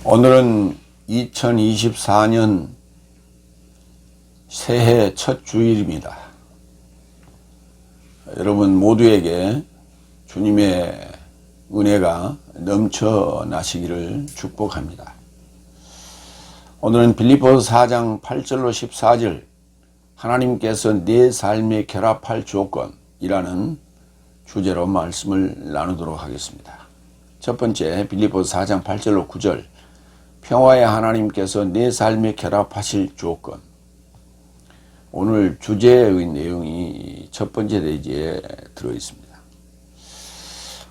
오늘은 2024년 새해 첫 주일입니다. 여러분 모두에게 주님의 은혜가 넘쳐나시기를 축복합니다. 오늘은 빌립보서 4장 8절로 14절 하나님께서 내 삶에 결합할 조건이라는 주제로 말씀을 나누도록 하겠습니다. 첫 번째 빌립보서 4장 8절로 9절 평화의 하나님께서 내 삶에 결합하실 조건. 오늘 주제의 내용이 첫 번째 대지에 들어있습니다.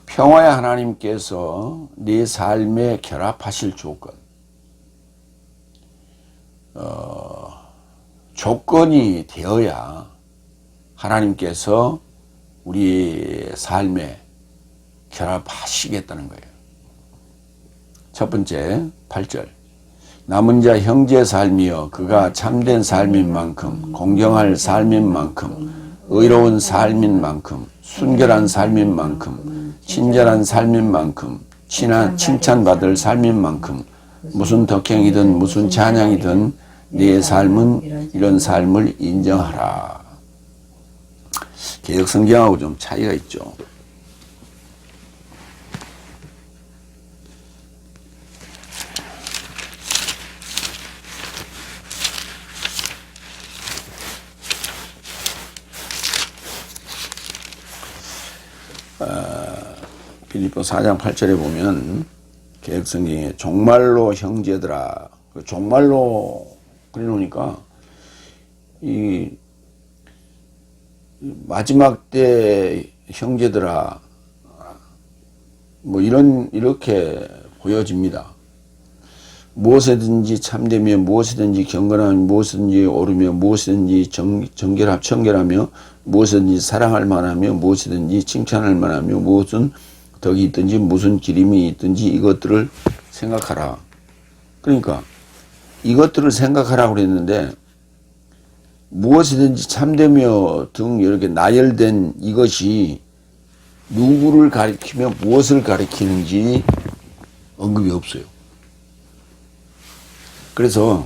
평화의 하나님께서 내 삶에 결합하실 조건. 조건이 되어야 하나님께서 우리 삶에 결합하시겠다는 거예요. 첫 번째 8절 남은 자 형제 삶이여 그가 참된 삶인 만큼 공경할 삶인 만큼 의로운 삶인 만큼 순결한 삶인 만큼 친절한 삶인 만큼 칭찬받을 삶인 만큼 무슨 덕행이든 무슨 찬양이든 네 삶은 이런 삶을 인정하라. 개역 성경하고 좀 차이가 있죠. 빌립보서 4장 8절에 보면 개역성경에 정말로 형제들아, 정말로 그래 놓으니까 이 마지막 때 형제들아 뭐 이렇게 보여집니다. 무엇이든지 참되며 무엇이든지 경건하며 무엇이든지 옳으며 무엇이든지 정결하며 무엇이든지 사랑할 만하며 무엇이든지 칭찬할 만하며 무엇은 덕이 있든지 무슨 기림이 있든지 이것들을 생각하라. 그러니까 이것들을 생각하라고 그랬는데 무엇이든지 참되며 등 이렇게 나열된 이것이 누구를 가리키며 무엇을 가리키는지 언급이 없어요. 그래서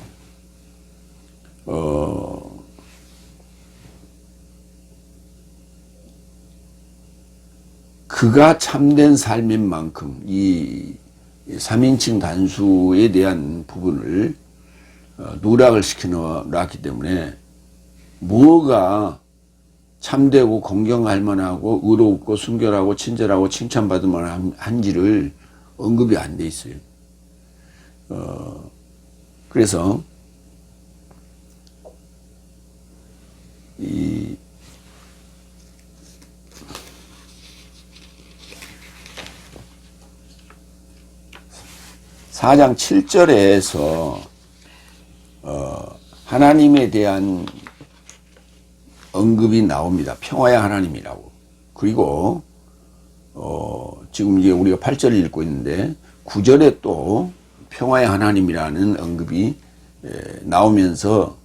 그가 참된 삶인 만큼 이 3인칭 단수에 대한 부분을 누락을 시켜놨기 때문에 뭐가 참되고 공경할 만하고 의롭고 순결하고 친절하고 칭찬받을 만한지를 언급이 안 돼 있어요. 그래서 이 4장 7절에서 하나님에 대한 언급이 나옵니다. 평화의 하나님이라고. 그리고 지금 이제 우리가 8절을 읽고 있는데 9절에 또 평화의 하나님이라는 언급이 나오면서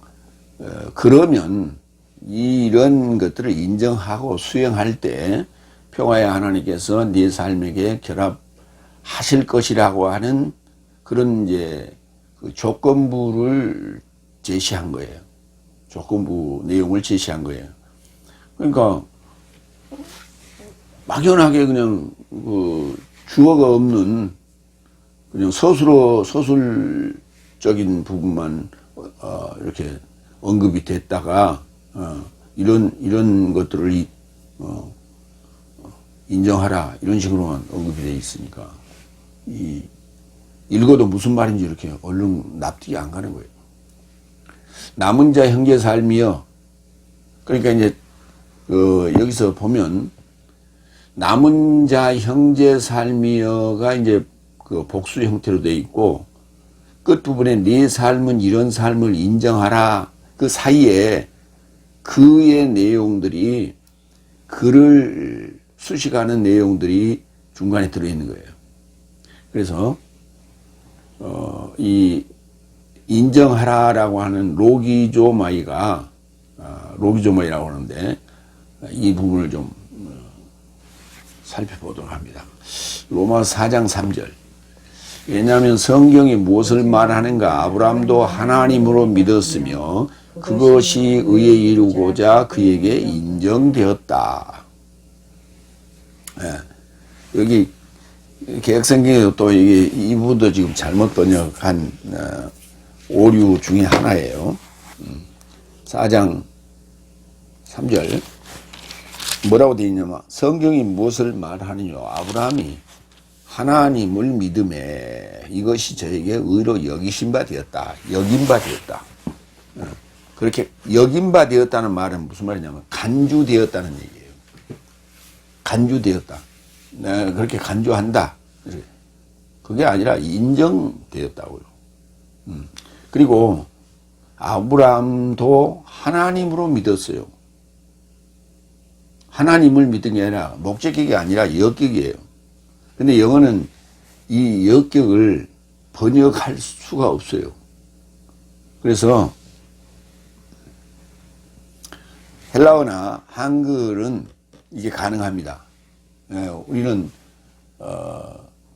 그러면 이런 것들을 인정하고 수행할 때 평화의 하나님께서 네 삶에게 결합하실 것이라고 하는 그런 이제 그 조건부를 제시한 거예요. 조건부 내용을 제시한 거예요. 그러니까 막연하게 그냥 그 주어가 없는 그냥 서술적인 부분만 이렇게 언급이 됐다가 이런 것들을 인정하라 이런 식으로만 언급이 돼 있으니까 읽어도 무슨 말인지 이렇게 얼른 납득이 안 가는 거예요. 남은 자 형제 삶이여. 그러니까 이제 여기서 보면 남은 자 형제 삶이여가 이제 그 복수 형태로 되어 있고 끝부분에 네 삶은 이런 삶을 인정하라. 그 사이에 그의 내용들이 그를 수식하는 내용들이 중간에 들어있는 거예요. 그래서 이 인정하라라고 하는 로기조마이라고 하는데 이 부분을 좀 살펴보도록 합니다. 로마서 4장 3절 왜냐하면 성경이 무엇을 말하는가? 아브라함도 하나님으로 믿었으며 그것이 의에 이루고자 그에게 인정되었다. 예. 여기 개혁성경에도 또 이게 이 부분도 지금 잘못 번역한 오류 중에 하나예요. 4장 3절 뭐라고 되어 있냐면 성경이 무엇을 말하느냐? 아브라함이 하나님을 믿음에 이것이 저에게 의로 여기신 바 되었다. 여긴 바 되었다. 그렇게 여긴 바 되었다는 말은 무슨 말이냐면 간주되었다는 얘기예요. 간주되었다. 내가 그렇게 간주한다. 그게 아니라 인정되었다고요. 그리고 아브라함도 하나님으로 믿었어요. 하나님을 믿은 게 아니라 목적격이 아니라 역격이에요. 근데 영어는 이 역격을 번역할 수가 없어요. 그래서 헬라어나 한글은 이게 가능합니다. 우리는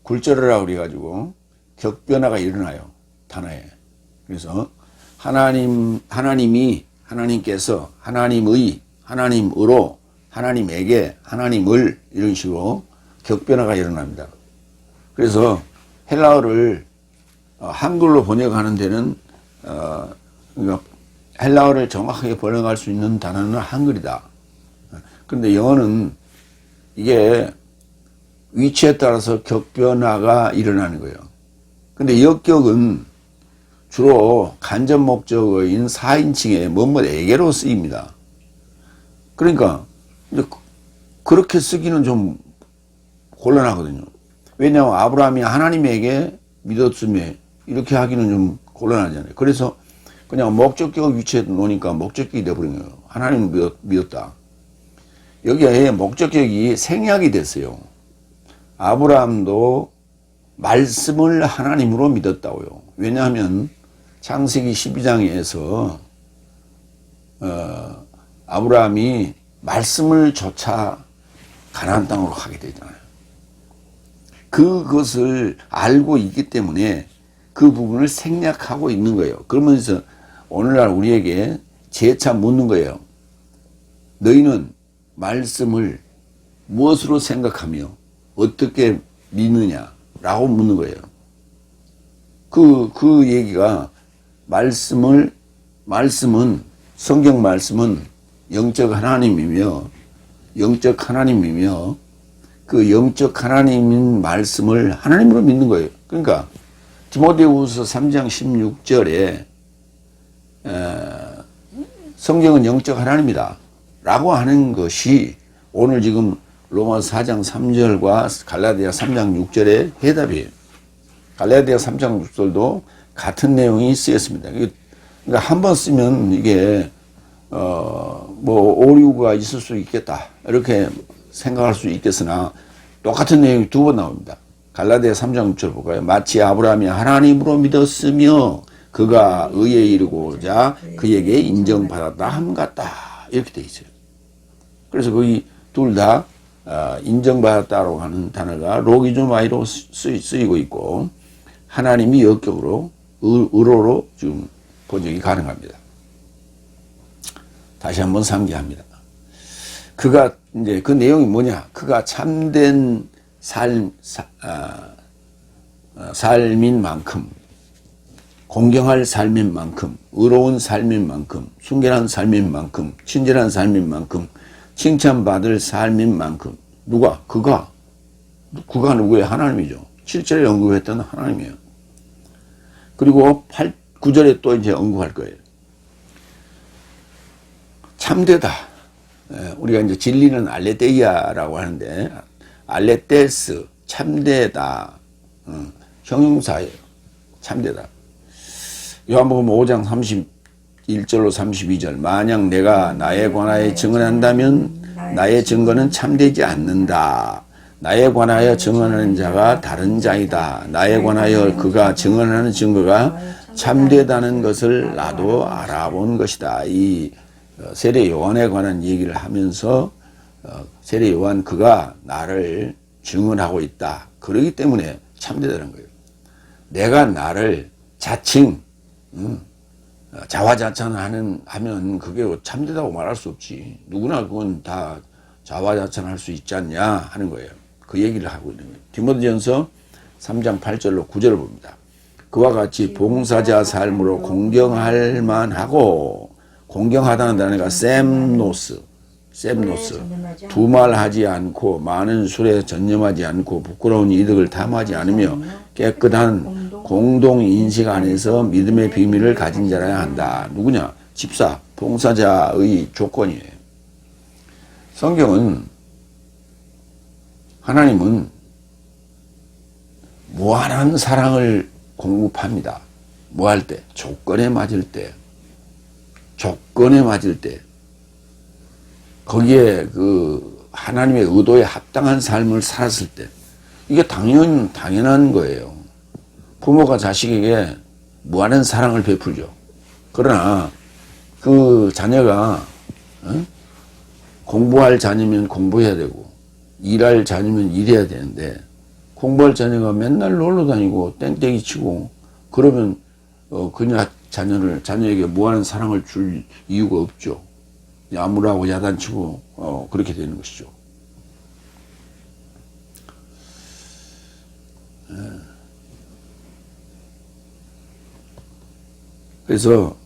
굴절어라고 그래가지고 격변화가 일어나요. 단어에. 그래서 하나님께서 하나님으로 하나님에게 하나님을 이런 식으로 격변화가 일어납니다. 그래서 헬라어를 한글로 번역하는 데는 그러니까 헬라어를 정확하게 번역할 수 있는 단어는 한글이다. 그런데 영어는 이게 위치에 따라서 격변화가 일어나는 거예요. 근데 역격은 주로 간접 목적어인 4인칭의 뭐뭐에게로 쓰입니다. 그러니까 그렇게 쓰기는 좀 곤란하거든요. 왜냐하면 아브라함이 하나님에게 믿었으며 이렇게 하기는 좀 곤란하잖아요. 그래서 그냥 목적격 위치에 놓으니까 목적격이 되어버린 거예요. 하나님을 믿었다. 여기에 목적격이 생략이 됐어요. 아브라함도 말씀을 하나님으로 믿었다고요. 왜냐하면 창세기 12장에서 아브라함이 말씀을 좇아 가나안 땅으로 가게 되잖아요. 그것을 알고 있기 때문에 그 부분을 생략하고 있는 거예요. 그러면서 오늘날 우리에게 재차 묻는 거예요. 너희는 말씀을 무엇으로 생각하며 어떻게 믿느냐라고 묻는 거예요. 그 얘기가 성경 말씀은 영적 하나님이며 그 영적 하나님인 말씀을 하나님으로 믿는 거예요. 그러니까 디모데후서 3장 16절에 성경은 영적 하나님이다 라고 하는 것이 오늘 지금 로마서 4장 3절과 갈라디아 3장 6절의 해답이에요. 갈라디아 3장 6절도 같은 내용이 쓰였습니다. 그러니까 한 번 쓰면 이게 뭐 오류가 있을 수 있겠다 이렇게 생각할 수 있겠으나 똑같은 내용이 두 번 나옵니다. 갈라디아 3장 6절 볼까요? 마치 아브라함이 하나님으로 믿었으며 그가 의에 이르고자 그에게 인정받았다 함 같다 이렇게 돼 있어요. 그래서 거기 둘 다 인정받았다라고 하는 단어가 로기조마이로 쓰이고 있고 하나님이 역격으로 의로로 지금 번역이 가능합니다. 다시 한번 상기합니다. 그가 이제 그 내용이 뭐냐? 그가 참된 삶인 만큼, 공경할 삶인 만큼, 의로운 삶인 만큼, 순결한 삶인 만큼, 친절한 삶인 만큼, 칭찬받을 삶인 만큼. 누가? 그가 누구예요? 하나님이죠. 7절에 언급했던 하나님이에요. 그리고 9절에 또 이제 언급할 거예요. 참되다. 우리가 이제 진리는 알레데이아라고 하는데, 알레테스, 참되다. 형용사예요. 참되다. 요한복음 5장 31절로 32절. 만약 내가 나에 관하여 증언한다면 나의 증거는 참되지 않는다. 나에 관하여 증언하는 자가 다른 자이다. 나에 관하여 그가 증언하는 증거가 참되다는 것을 나도 알아본 것이다. 이 세례 요한에 관한 얘기를 하면서 세례 요한 그가 나를 증언하고 있다. 그러기 때문에 참되다는 거예요. 내가 나를 자칭 하면 그게 참되다고 말할 수 없지. 누구나 그건 다 자화자찬할 수 있지 않냐 하는 거예요. 그 얘기를 하고 있는 거예요. 디모데전서 3장 8절로 9절을 봅니다. 그와 같이 봉사자 삶으로 공경할 만하고, 공경하다는 단어가 셈노스, 두말하지 않고 많은 술에 전념하지 않고 부끄러운 이득을 탐하지 않으며 깨끗한 공동인식 안에서 믿음의 비밀을 가진 자라야 한다. 누구냐? 집사, 봉사자의 조건이에요. 성경은, 하나님은 무한한 사랑을 공급합니다. 뭐 할 때? 조건에 맞을 때. 거기에 그 하나님의 의도에 합당한 삶을 살았을 때, 이게 당연한 거예요. 부모가 자식에게 무한한 사랑을 베풀죠. 그러나 그 자녀가 공부할 자녀면 공부해야 되고 일할 자녀면 일해야 되는데, 공부할 자녀가 맨날 놀러 다니고 땡땡이 치고 그러면 자녀에게 무한한 사랑을 줄 이유가 없죠. 야무라고 야단치고 그렇게 되는 것이죠. 그래서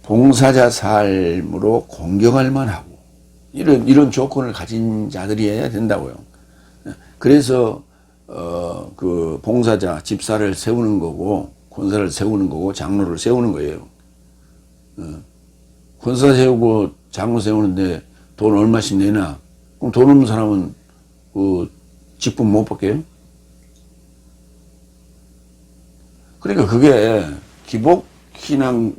봉사자 삶으로 공경할 만하고 이런 조건을 가진 자들이어야 된다고요. 그래서 그 봉사자, 집사를 세우는 거고, 권사를 세우는 거고, 장로를 세우는 거예요. 권사 세우고 장로 세우는데 돈 얼마씩 내나? 그럼 돈 없는 사람은 그 직분 못 받게요? 그러니까 그게 기복신앙의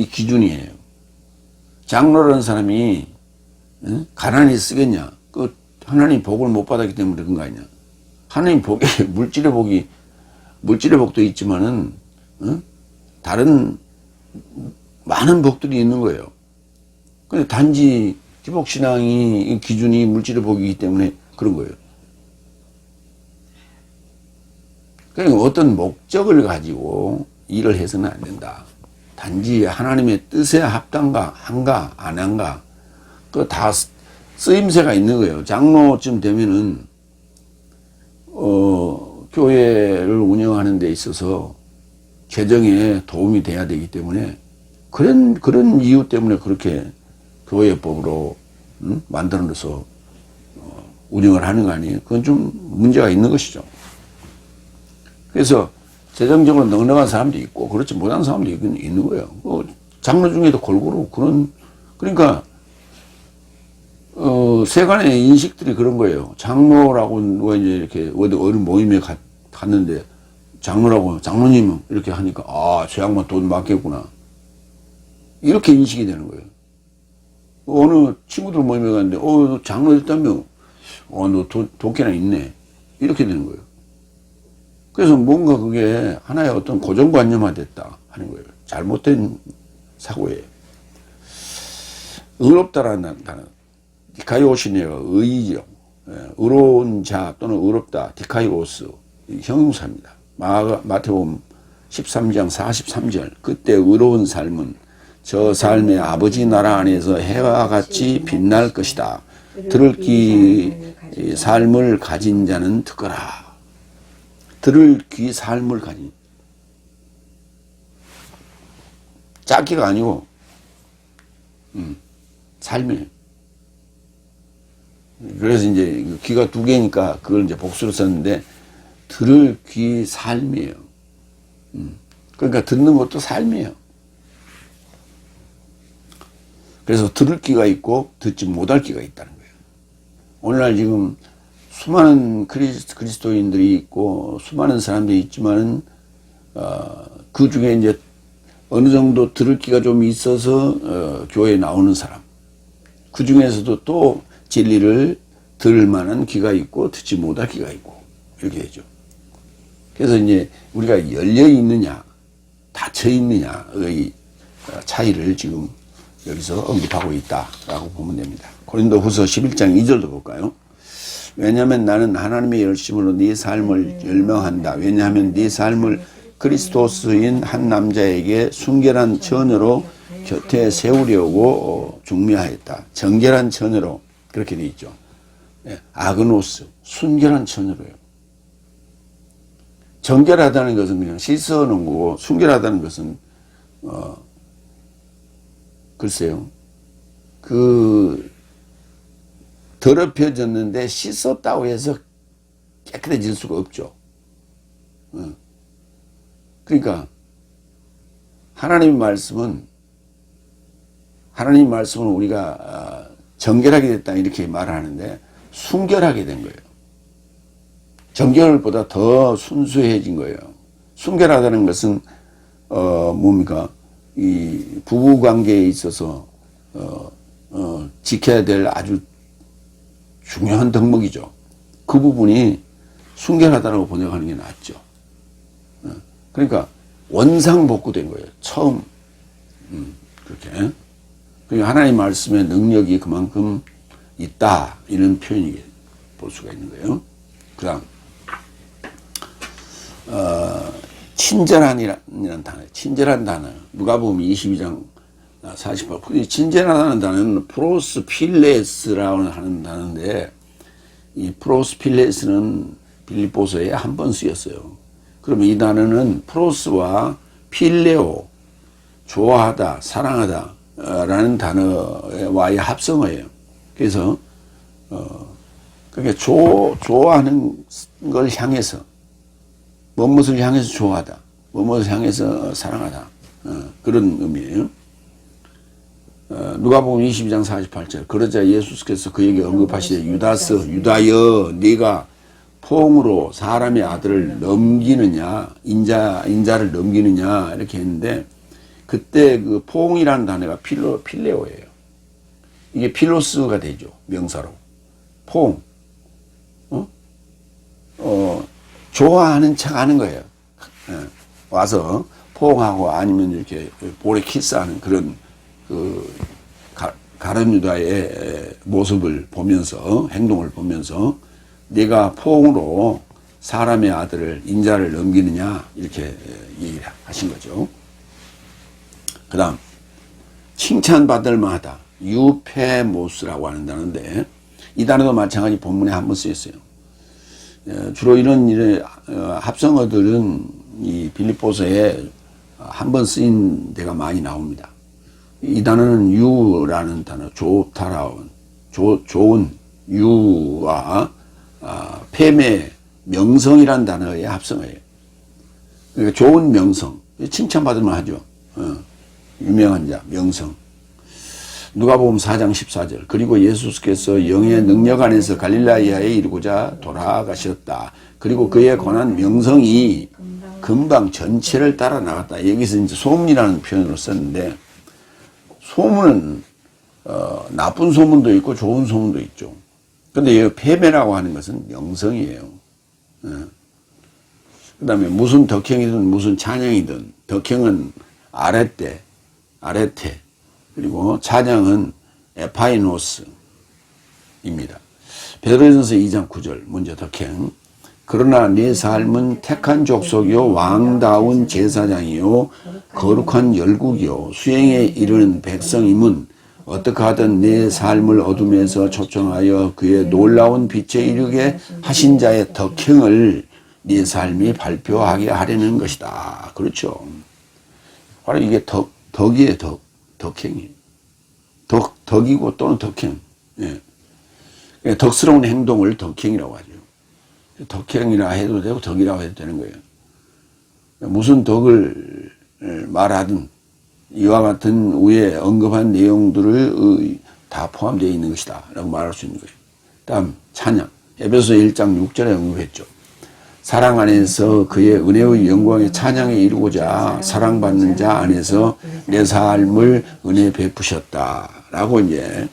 기준이에요. 장로라는 사람이 가난히 쓰겠냐? 그 하나님 복을 못 받았기 때문에 그런 거 아니냐? 하나님 복에 물질의 복도 있지만은 다른 많은 복들이 있는 거예요. 근데 단지 기복신앙이 기준이 물질의 복이기 때문에 그런 거예요. 그러니까 어떤 목적을 가지고 일을 해서는 안 된다. 단지 하나님의 뜻에 합당가 한가 안 한가 그 다 쓰임새가 있는 거예요. 장로쯤 되면은 교회를 운영하는 데 있어서 재정에 도움이 돼야 되기 때문에 그런 이유 때문에 그렇게 교회법으로 만들어서 운영을 하는 거 아니에요? 그건 좀 문제가 있는 것이죠. 그래서 재정적으로 넉넉한 사람도 있고 그렇지 못한 사람도 있는 거예요. 장로 중에도 골고루 그러니까 세간의 인식들이 그런 거예요. 장로라고 누가 이제 이렇게 어느 모임에 갔는데 장로님은 이렇게 하니까 저 양반 돈 많겠구나. 이렇게 인식이 되는 거예요. 어느 친구들 모임에 갔는데 너 장로 됐다며? 너 돈 꽤나 있네. 이렇게 되는 거예요. 그래서 뭔가 그게 하나의 어떤 고정관념화 됐다 하는 거예요. 잘못된 사고예요. 의롭다라는 단어. 디카이오시네가 의의죠. 의로운 자 또는 의롭다. 디카이오스. 형용사입니다. 마태복음 13장 43절. 그때 의로운 삶은 저 삶의 아버지 나라 안에서 해와 같이 빛날 것이다. 들을 귀 삶을 가진 자는 듣거라. 들을 귀 삶을 가진. 짧기가 아니고 삶이에요. 그래서 이제 귀가 두 개니까 그걸 이제 복수로 썼는데 들을 귀 삶이에요. 그러니까 듣는 것도 삶이에요. 그래서 들을 귀가 있고 듣지 못할 귀가 있다는 거예요. 오늘날 지금 수많은 그리스도인들이 있고 수많은 사람들이 있지만은 그 중에 이제 어느 정도 들을 귀가 좀 있어서 교회에 나오는 사람, 그 중에서도 또 진리를 들을 만한 귀가 있고 듣지 못할 귀가 있고 이렇게 되죠. 그래서 이제 우리가 열려 있느냐 닫혀 있느냐의 차이를 지금 여기서 언급하고 있다라고 보면 됩니다. 고린도후서 11장 2절도 볼까요? 왜냐하면 나는 하나님의 열심으로 네 삶을 열명한다. 왜냐하면 네 삶을 그리스도스인 한 남자에게 순결한 처녀로 곁에 세우려고 중매하였다. 정결한 처녀로 그렇게 돼 있죠. 아그노스, 순결한 처녀로요. 정결하다는 것은 그냥 씻어놓은 거고, 순결하다는 것은 글쎄요, 더럽혀졌는데 씻었다고 해서 깨끗해질 수가 없죠. 그러니까 하나님의 말씀은 우리가 정결하게 됐다 이렇게 말을 하는데 순결하게 된 거예요. 정결보다 더 순수해진 거예요. 순결하다는 것은 뭡니까? 이 부부 관계에 있어서 지켜야 될 아주 중요한 덕목이죠. 그 부분이 순결하다고 번역하는 게 낫죠. 그러니까 원상복구된 거예요. 처음 그렇게. 그리고 하나님 말씀의 능력이 그만큼 있다 이런 표현이 볼 수가 있는 거예요. 그다음 친절한이라는 단어, 친절한 단어. 누가복음 22장 48. 친절하다는 단어는 프로스필레스라고 하는 단어인데, 이 프로스필레스는 빌립보서에 한 번 쓰였어요. 그러면 이 단어는 프로스와 필레오, 좋아하다, 사랑하다 라는 단어와의 합성어예요. 그래서 그게 좋아하는 걸 향해서, 무엇을 향해서 좋아하다, 무엇을 향해서 사랑하다, 그런 의미예요. 누가복음 22장 48절. 그러자 예수께서 그에게 언급하시되 유다여 네가 포옹으로 사람의 아들을 넘기느냐, 인자를 넘기느냐 이렇게 했는데, 그때 그 포옹이라는 단어가 필레오예요. 이게 필로스가 되죠. 명사로. 포옹. 좋아하는 척 하는 거예요. 와서 포옹하고 아니면 이렇게 볼에 키스하는 그런 가룟 유다의 모습을 보면서, 행동을 보면서 네가 포옹으로 사람의 아들을, 인자를 넘기느냐 이렇게 얘기하신 거죠. 그 다음 칭찬받을 만하다, 유페모스라고 하는 단어인데, 이 단어도 마찬가지 본문에 한 번 쓰였어요. 주로 이런 합성어들은 이 빌립보서에 한 번 쓰인 데가 많이 나옵니다. 이 단어는 유라는 단어, 좋다라운, 좋은 유와 폐매, 명성이라는 단어의 합성어예요. 그러니까 좋은 명성, 칭찬받을 만하죠. 유명한 자, 명성. 누가복음 4장 14절. 그리고 예수께서 영의 능력 안에서 갈릴라야에 이르고자 돌아가셨다. 그리고 그에 관한 명성이 금방 전체를 따라 나갔다. 여기서 이제 소문이라는 표현으로 썼는데, 소문은 나쁜 소문도 있고 좋은 소문도 있죠. 근데 이 패배라고 하는 것은 명성이에요. 그 다음에 무슨 덕행이든 무슨 찬양이든, 덕행은 아레테, 그리고 찬양은 에파이노스입니다. 베드로전서 2장 9절, 먼저 덕행. 그러나 네 삶은 택한 족속이요, 왕다운 제사장이요, 거룩한 열국이요, 수행에 이르는 백성임은 어떻게 하든 내 삶을 어둠에서 초청하여 그의 놀라운 빛에 이르게 하신 자의 덕행을 네 삶이 발표하게 하려는 것이다. 그렇죠. 바로 이게 덕이에요. 덕행이. 덕이고 또는 덕행. 예. 덕스러운 행동을 덕행이라고 하죠. 덕행이라 해도 되고 덕이라고 해도 되는 거예요. 무슨 덕을 말하든 이와 같은 위에 언급한 내용들을 다 포함되어 있는 것이다 라고 말할 수 있는 거예요. 다음 찬양. 에베소 1장 6절에 언급했죠. 사랑 안에서 그의 은혜의 영광의 찬양에 이루고자 사랑받는 자 안에서 내 삶을 은혜 베푸셨다 라고 이제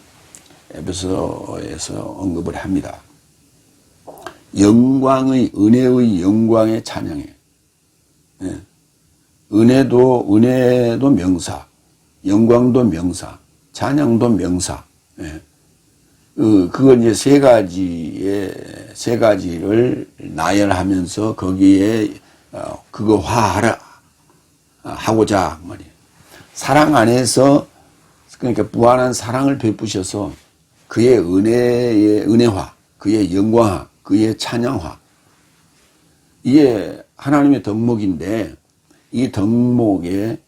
에베소에서 언급을 합니다. 영광의, 은혜의 영광의 찬양에. 예. 은혜도 명사, 영광도 명사, 찬양도 명사. 예. 그건 이제 세 가지를 나열하면서 거기에, 그거 하고자 말이에요. 사랑 안에서, 그러니까 무한한 사랑을 베푸셔서 그의 은혜화, 그의 영광화, 그의 찬양화. 이게 하나님의 덕목인데, 이 덕목에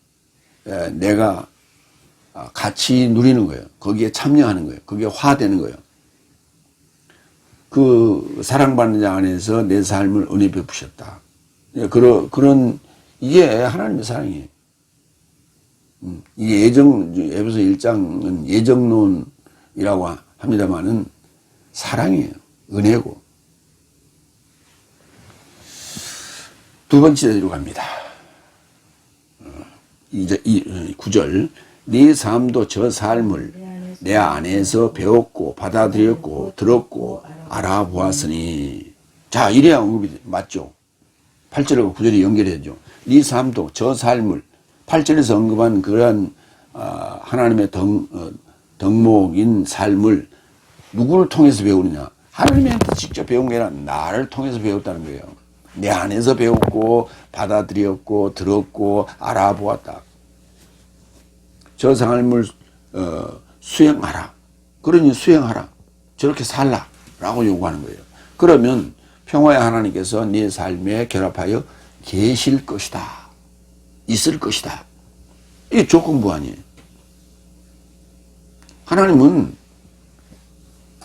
내가 같이 누리는 거예요. 거기에 참여하는 거예요. 거기에 화되는 거예요. 그 사랑받는 자 안에서 내 삶을 은혜 베푸셨다. 그런 이게 하나님의 사랑이에요. 이게 에베소 1장은 예정론이라고 합니다만은 사랑이에요. 은혜고. 두 번째로 갑니다. 이제 이 9절. 네 삶도 저 삶을 내 안에서 배웠고 받아들였고 들었고 알아보았으니. 자, 이래야 언급이 맞죠. 8절하고 9절이 연결해야죠. 네 삶도 저 삶을 8절에서 언급한 그러한 하나님의 덕목인 삶을 누구를 통해서 배우느냐. 하나님한테 직접 배운 게 아니라 나를 통해서 배웠다는 거예요. 내 안에서 배웠고 받아들였고 들었고 알아보았다. 저 삶을 수행하라. 그러니 수행하라. 저렇게 살라. 라고 요구하는 거예요. 그러면 평화의 하나님께서 네 삶에 결합하여 계실 것이다. 있을 것이다. 이게 조건부 아니에요. 하나님은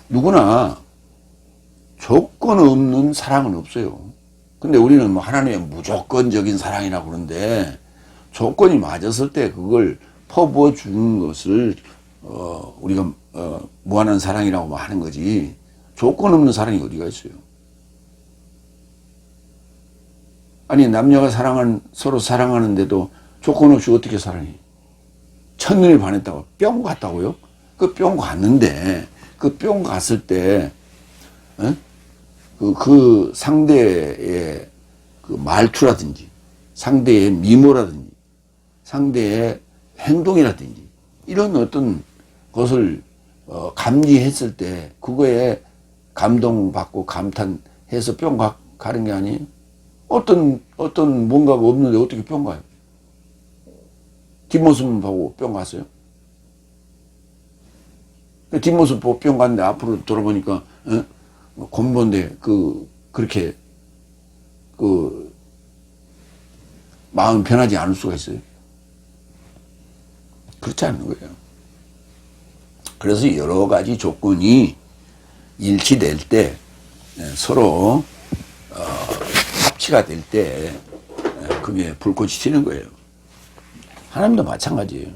누구나 조건 없는 사랑은 없어요. 근데 우리는 뭐 하나님의 무조건적인 사랑이라고 그러는데 조건이 맞았을 때 그걸 퍼부어 주는 것을 우리가 무한한 사랑이라고 하는 거지 조건 없는 사랑이 어디가 있어요? 아니 남녀가 서로 사랑하는데도 조건 없이 어떻게 사랑해? 첫눈에 반했다고 뿅 갔다고요? 그 뿅 갔는데 그 뿅 갔을 때 그 상대의 그 말투라든지 상대의 미모라든지 상대의 행동이라든지 이런 어떤 것을 감지했을 때 그거에 감동받고 감탄해서 뿅 가는 게 아니에요? 어떤 뭔가가 없는데 어떻게 뿅 가요? 뒷모습만 보고 뿅 갔어요? 뒷모습 보고 뿅 갔는데 앞으로 돌아보니까 곰본데 그렇게 마음 변하지 않을 수가 있어요. 그렇지 않는 거예요. 그래서 여러 가지 조건이 일치될 때 서로 합치가 될 때 그게 불꽃이 튀는 거예요. 하나님도 마찬가지예요.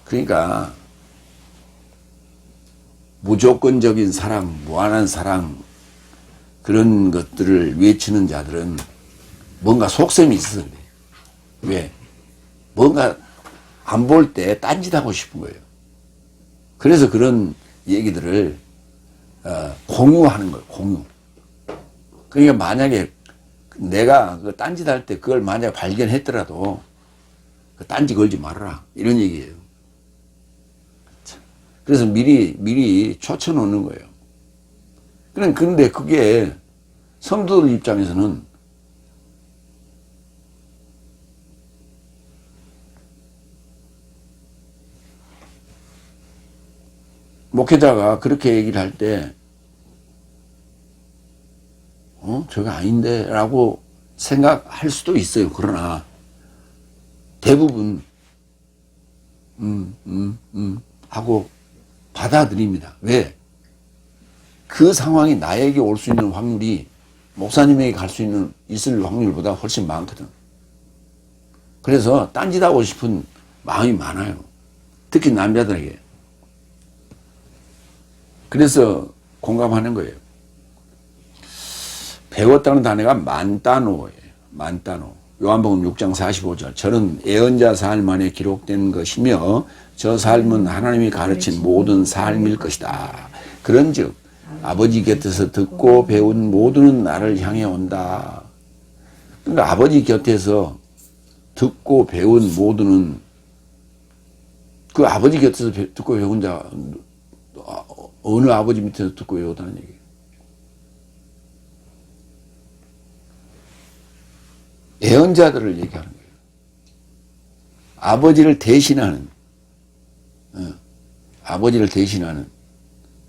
그러니까 무조건적인 사랑, 무한한 사랑 그런 것들을 외치는 자들은 뭔가 속셈이 있어서 그래요. 왜? 뭔가 안 볼 때 딴짓하고 싶은 거예요. 그래서 그런 얘기들을 공유하는 거예요. 공유. 그러니까 만약에 내가 그 딴짓할 때 그걸 만약에 발견했더라도 그 딴짓 걸지 말아라 이런 얘기예요. 그래서 미리 초쳐 놓는 거예요. 그런데 그게 성도들 입장에서는 목회자가 그렇게 얘기를 할 때 저게 아닌데 라고 생각할 수도 있어요. 그러나 대부분 하고 받아들입니다. 왜? 그 상황이 나에게 올 수 있는 확률이 목사님에게 있을 확률보다 훨씬 많거든. 그래서 딴짓하고 싶은 마음이 많아요. 특히 남자들에게. 그래서 공감하는 거예요. 배웠다는 단어가 만따노예요. 만따노. 요한복음 6장 45절. 저는 예언자 삶 안에 기록된 것이며 저 삶은 하나님이 가르친 모든 삶일 것이다. 그런즉 아버지 곁에서 듣고 배운 모두는 나를 향해 온다. 그러니까 아버지 곁에서 듣고 배운 모두는 그 아버지 곁에서 듣고 배운 자, 어느 아버지 밑에서 듣고 배웠다는 얘기예요. 예언자들을 얘기하는 거예요. 아버지를 대신하는, 아버지를 대신하는.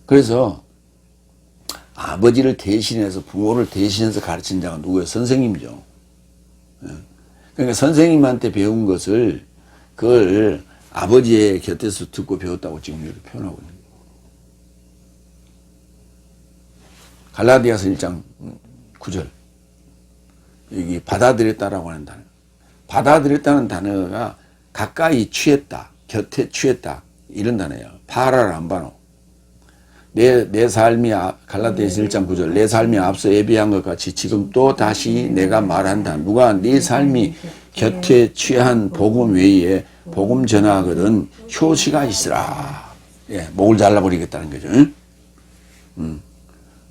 그래서 아버지를 대신해서, 부모를 대신해서 가르친 자가 누구예요? 선생님이죠. 그러니까 선생님한테 배운 것을 그걸 아버지의 곁에서 듣고 배웠다고 지금 이렇게 표현하고 있는 거예요. 갈라디아서 1장 9절. 여기 받아들였다라고 하는 단어. 받아들였다는 단어가 가까이 취했다, 곁에 취했다, 이런 단어예요. 파라람바노. 내 삶이, 갈라디아서 1장 9절, 내 삶이 앞서 예비한 것 같이 지금 또 다시 내가 말한다. 누가 네 삶이 곁에 취한 복음 외에 복음 전하거든 효시가 있으라. 예, 목을 잘라버리겠다는 거죠.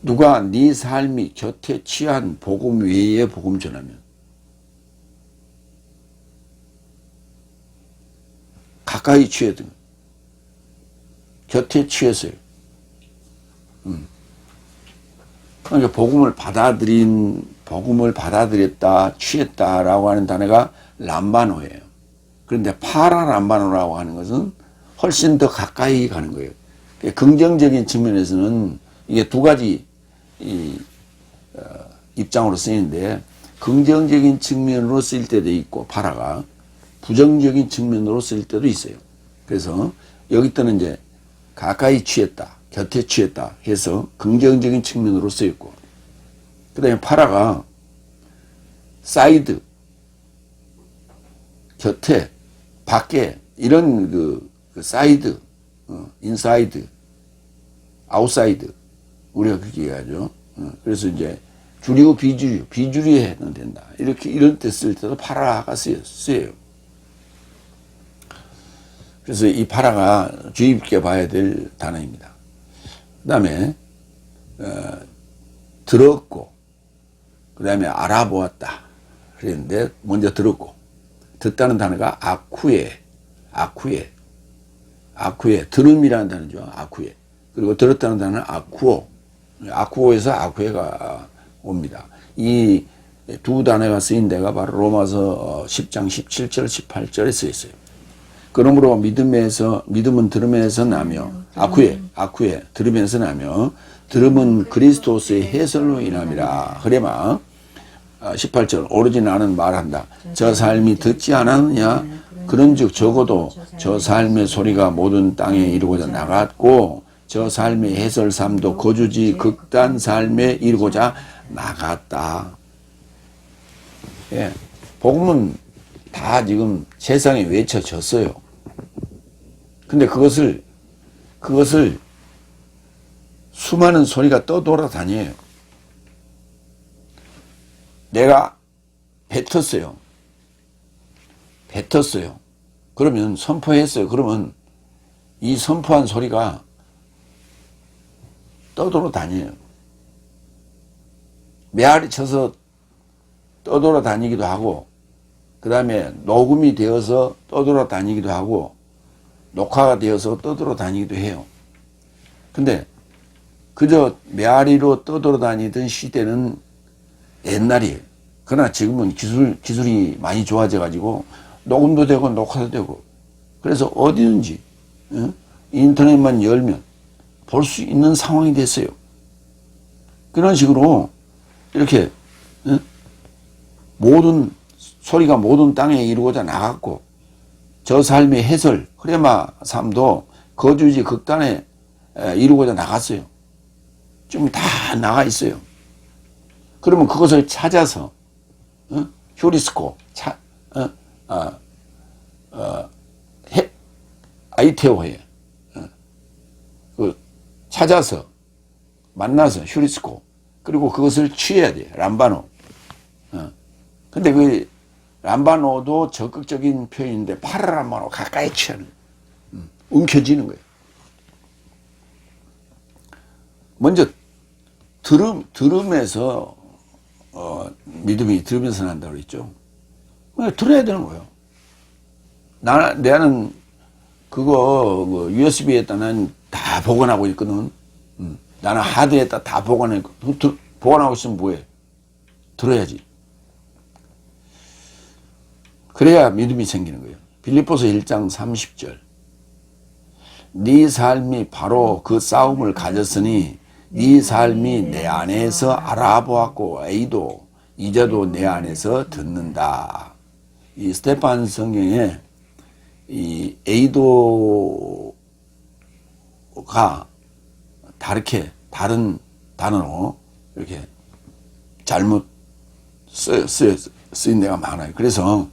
누가 네 삶이 곁에 취한 복음 외에 복음 전하면 가까이 취했던 곁에 취했어요. 그러니까 복음을 받아들였다, 취했다라고 하는 단어가 람바노예요. 그런데 파라람바노라고 하는 것은 훨씬 더 가까이 가는 거예요. 긍정적인 측면에서는 이게 두 가지 입장으로 쓰이는데, 긍정적인 측면으로 쓰일 때도 있고, 파라가 부정적인 측면으로 쓰일 때도 있어요. 그래서 여기 때는 이제 가까이 취했다, 곁에 취했다 해서 긍정적인 측면으로 쓰였고, 그 다음에 파라가 사이드, 곁에, 밖에, 이런 그 사이드, 인사이드, 아웃사이드, 우리가 그렇게 얘기하죠. 그래서 이제 주류, 비주류 해도 된다. 이렇게, 이런 때 쓸 때도 파라가 쓰여요. 그래서 이 파라가 주의 깊게 봐야 될 단어입니다. 그 다음에, 들었고, 그 다음에 알아보았다. 그랬는데, 먼저 들었고, 듣다는 단어가 아쿠에, 들음이라는 단어죠. 아쿠에. 그리고 들었다는 단어는 아쿠오에서 아쿠에가 옵니다. 이 두 단어가 쓰인 데가 바로 로마서 10장 17절, 18절에 쓰여 있어요. 그러므로 믿음은 들음에서 나며, 아쿠에, 들음에서 나며, 들음은 그리스도스의 해설로 인함이라. 그래마 18절, 오로지 나는 말한다. 저 삶이 듣지 않았느냐? 그런즉 적어도 저 삶의 소리가 모든 땅에 이루고자 나갔고, 저 삶의 해설 삶도 거주지 극단 삶에 이루고자 나갔다. 예, 복음은 다 지금 세상에 외쳐졌어요. 근데 그것을 수많은 소리가 떠돌아다녀요. 내가 뱉었어요. 그러면 선포했어요. 그러면 이 선포한 소리가 떠돌아다녀요. 메아리 쳐서 떠돌아다니기도 하고, 그 다음에 녹음이 되어서 떠돌아다니기도 하고, 녹화가 되어서 떠돌아다니기도 해요. 근데 그저 메아리로 떠돌아다니던 시대는 옛날이에요. 그러나 지금은 기술이 많이 좋아져 가지고 녹음도 되고 녹화도 되고, 그래서 어디든지 인터넷만 열면 볼 수 있는 상황이 됐어요. 그런 식으로 이렇게 모든 소리가 모든 땅에 이루고자 나갔고, 저 삶의 해설, 흐레마 삶도 거주지 극단에 이루고자 나갔어요. 지금 다 나가 있어요. 그러면 그것을 찾아서 휴리스코, 아이테오에 찾아서 만나서 휴리스코, 그리고 그것을 취해야 돼요. 람바노. 근데 그 람바노도 적극적인 표현인데 파라람바노 가까이 취하는 거예요. 움켜쥐는 거예요. 먼저 들음에서 믿음이 들으면서 난다고 그랬죠. 들어야 되는 거예요. 나는 그거 그 USB에다 난 다 보관하고 있거든. 나는 하드에다 다 보관하고 보관하고 있으면 뭐해? 들어야지. 그래야 믿음이 생기는 거예요. 빌립보서 1장 30절. 네 삶이 바로 그 싸움을 가졌으니 네 삶이 내 안에서 알아보았고 A도 이제도 내 안에서 듣는다. 이 스테판 성경에 이 A도가 다르게 다른 단어로 이렇게 잘못 쓰인 데가 많아요. 그래서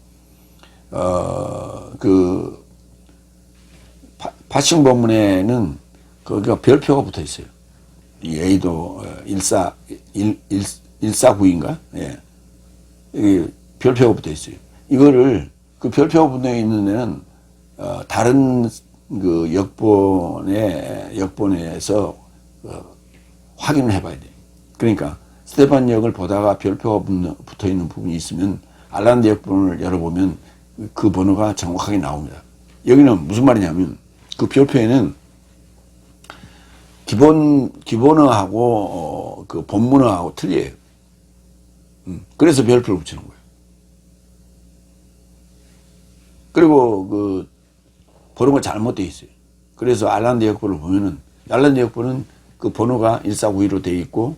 그 파싱 본문에는 거기가 별표가 붙어 있어요. 이 A도 149인가? 예. 이 별표가 붙어 있어요. 이거를 그 별표가 붙어 있는 데는 다른 그 역본에서 확인을 해봐야 돼요. 그러니까 스테판 역을 보다가 별표가 붙어 있는 부분이 있으면 알란드 역본을 열어보면 그 번호가 정확하게 나옵니다. 여기는 무슨 말이냐면 그 별표에는 기본어하고 그 본문어하고 틀려요. 그래서 별표를 붙이는 거예요. 그리고 그 번호가 잘못되어 있어요. 그래서 알란드 역본을 보면은 알란드 역본은 그 번호가 1492로 되어 있고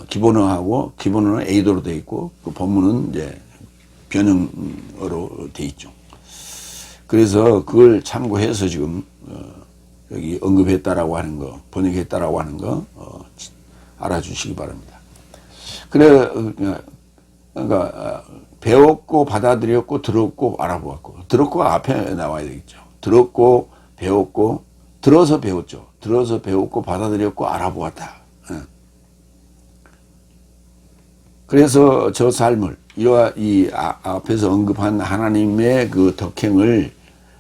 기본어는 A도로 되어 있고 그 본문은 이제 변형어로 되어 있죠. 그래서 그걸 참고해서 지금 여기 언급했다라고 하는 거, 번역했다라고 하는 거 알아주시기 바랍니다. 그러니까 배웠고 받아들였고 들었고 알아보았고, 들었고가 앞에 나와야 되겠죠. 들었고 배웠고, 들어서 배웠죠. 들어서 배웠고 받아들였고 알아보았다. 그래서 저 삶을 이 앞에서 언급한 하나님의 그 덕행을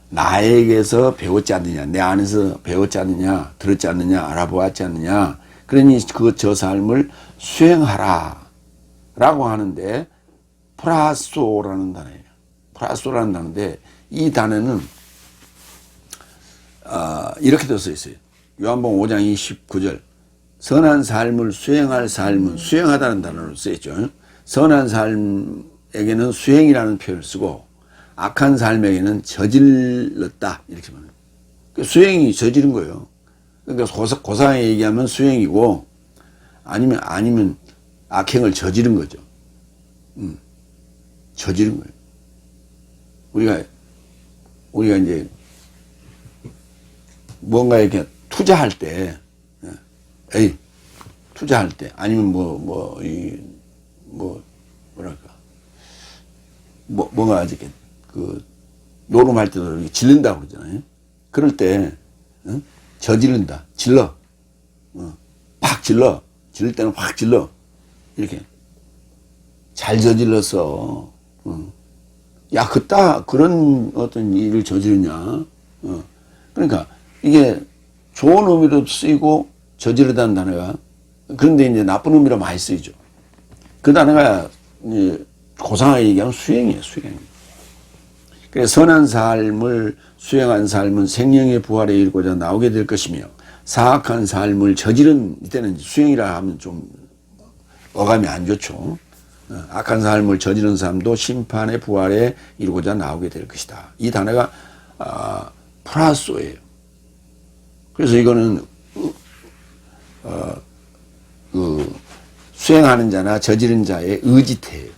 나에게서 배웠지 않느냐, 내 안에서 배웠지 않느냐, 들었지 않느냐, 알아보았지 않느냐. 그러니 저 삶을 수행하라 라고 하는데 프라소라는 단어예요. 프라소라는 단어인데 이 단어는 이렇게 써 있어요. 요한복음 5장 29절. 선한 삶을 수행할 삶은 수행하다는 단어로 쓰였죠. 선한 삶에게는 수행이라는 표현을 쓰고 악한 삶에게는 저질렀다 이렇게 말해요. 수행이 저지른 거예요. 그러니까 고상하게 얘기하면 수행이고 아니면 악행을 저지른 거죠. 저지른 거예요. 우리가 이제 뭔가 이렇게 투자할 때, 투자할 때, 아니면 뭔가 이렇게 노름할 때도 이렇게 질른다고 그러잖아요. 그럴 때, 저지른다. 질러. 팍 질러. 지를 때는 확 질러. 이렇게. 잘 저질렀어. 야, 그런 어떤 일을 저지르냐. 그러니까 이게 좋은 의미로 쓰이고 저지르다는 단어가, 그런데 이제 나쁜 의미로 많이 쓰이죠. 그 단어가 이제 고상하게 얘기하면 수행이에요, 수행. 그래서 선한 삶을 수행한 삶은 생명의 부활에 이르고자 나오게 될 것이며, 사악한 삶을 저지른, 이때는 수행이라 하면 좀 어감이 안 좋죠. 악한 삶을 저지른 사람도 심판의 부활에 이르고자 나오게 될 것이다. 이 단어가 프라소예요. 그래서 이거는 수행하는 자나 저지른 자의 의지태예요.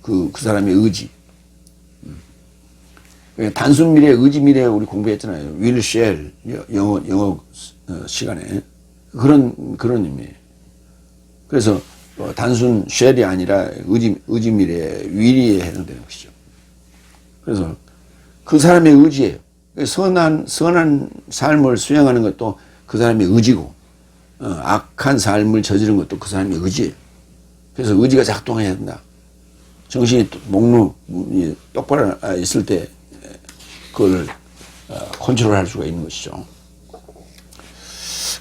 그 사람의 의지. 단순 미래, 의지 미래 우리 공부했잖아요. will, shall, 영어 시간에. 그런 의미예요. 그래서 단순 shall이 아니라 의지 미래, will에 해당되는 것이죠. 그래서 그 사람의 의지예요. 선한 삶을 수행하는 것도 그 사람의 의지고, 악한 삶을 저지른 것도 그 사람의 의지예요. 그래서 의지가 작동해야 된다. 정신이 목록이 똑바로 있을 때 그걸 컨트롤할 수가 있는 것이죠.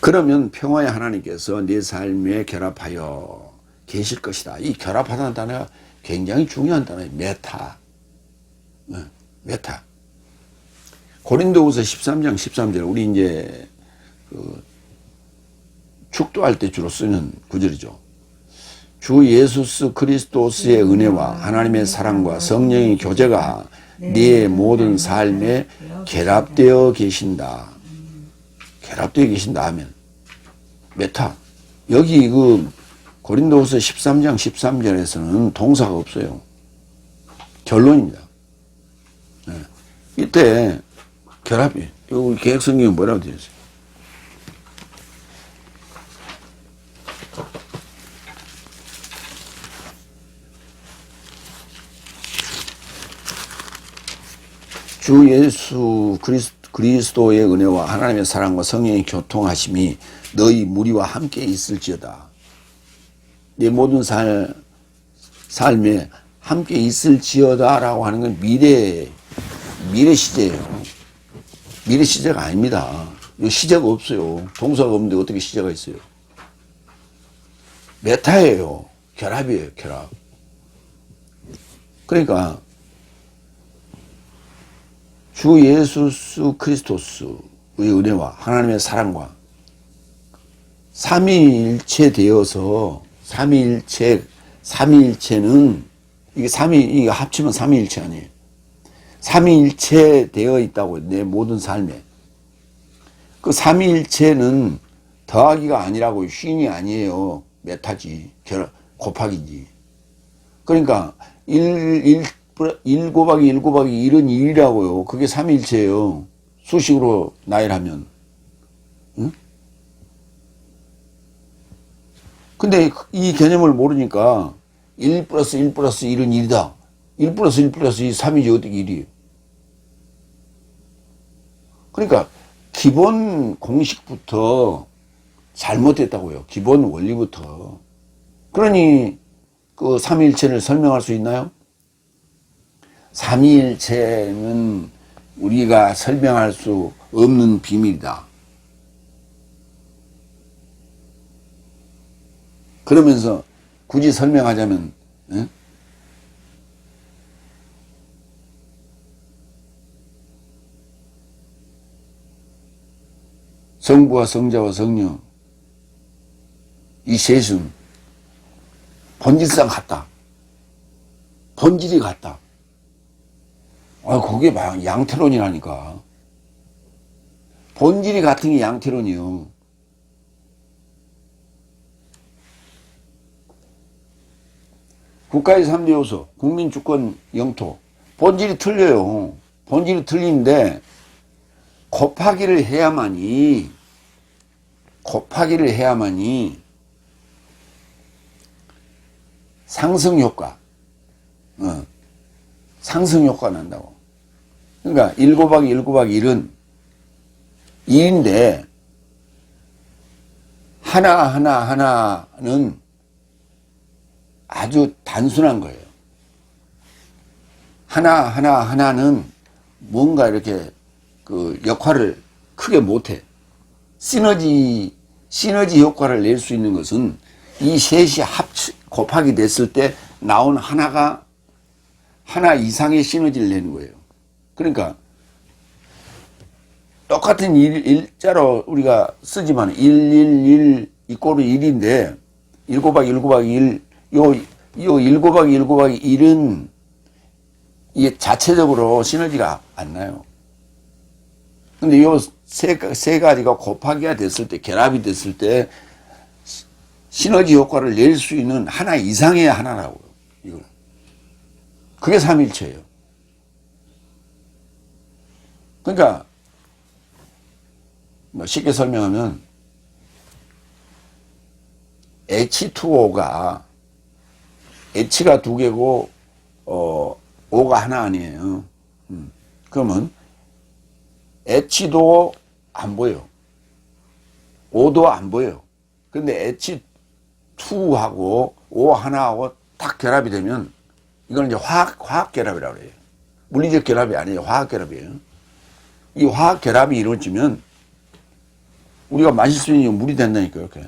그러면 평화의 하나님께서 네 삶에 결합하여 계실 것이다. 이 결합하다는 단어가 굉장히 중요한 단어예요. 메타. 고린도후서 13장 13절 우리 이제 축도할 때 주로 쓰는 구절이죠. 주 예수 그리스도스의 은혜와 하나님의 사랑과 성령의 교제가 네 모든 삶에 결합되어 계신다. 결합되어 계신다 하면 메타. 여기 고린도후서 13장 13절에서는 동사가 없어요. 결론입니다. 네. 이때 결합이. 우리 개혁성경은 뭐라고 되어 있어요? 주 예수 그리스도의 은혜와 하나님의 사랑과 성령의 교통하심이 너희 무리와 함께 있을지어다. 내 모든 삶에 함께 있을지어다라고 하는 건 미래 시제예요. 미래 시제가 아닙니다. 시제가 없어요. 동사가 없는데 어떻게 시제가 있어요? 메타예요. 결합이에요. 결합. 그러니까 주 예수 그리스도스의 은혜와 하나님의 사랑과 삼위일체 되어서 삼위일체는 이게 이게 합치면 삼위일체 아니에요. 삼위일체 되어 있다고 내 모든 삶에. 그 삼위일체는 더하기가 아니라고 쉰이 아니에요. 메타지. 곱하기지. 그러니까 1 곱하기 1 곱하기 1은 1이라고요. 그게 삼위일체예요. 수식으로 나열하면. 응? 근데 이 개념을 모르니까 1 플러스 1 플러스 1은 1이다. 1 플러스 1 플러스 2, 3이지 어떻게 1이에요? 그러니까 기본 공식부터 잘못됐다고요. 기본 원리부터. 그러니 그 삼위일체를 설명할 수 있나요? 삼위일체는 우리가 설명할 수 없는 비밀이다. 그러면서 굳이 설명하자면 성부와 성자와 성령 이 셋은 본질상 같다. 본질이 같다. 그게 양태론이라니까. 본질이 같은 게 양태론이요. 국가의 3대 요소, 국민, 주권, 영토. 본질이 틀려요. 본질이 틀린데 곱하기를 해야만이 상승효과, 상승효과 난다고. 그러니까 1 곱하기 1 곱하기 1은 2인데 하나는 아주 단순한 거예요. 하나는 뭔가 이렇게 그 역할을 크게 못해. 시너지 효과를 낼 수 있는 것은 이 셋이 곱하기 됐을 때 나온 하나 이상의 시너지를 내는 거예요. 그러니까 똑같은 일자로 우리가 쓰지만 1 이꼬르 1인데 1 곱하기 1 곱하기 1 요 1 곱하기 1 곱하기 1은 이게 자체적으로 시너지가 안 나요. 근데 요 세 가지가 곱하기가 됐을 때, 결합이 됐을 때 시너지 효과를 낼 수 있는 하나 이상의 하나라고요. 이걸. 그게 삼일체예요. 그러니까 쉽게 설명하면 H2O가 H가 2개고 O가 하나 아니에요. 그러면 H도 안 보여. O도 안 보여. 근데 H2하고 O 하나하고 딱 결합이 되면 이건 이제 화학 결합이라고 그래요. 물리적 결합이 아니에요. 화학 결합이에요. 이 화학 결합이 이루어지면 우리가 마실 수 있는 물이 된다니까요. 이렇게.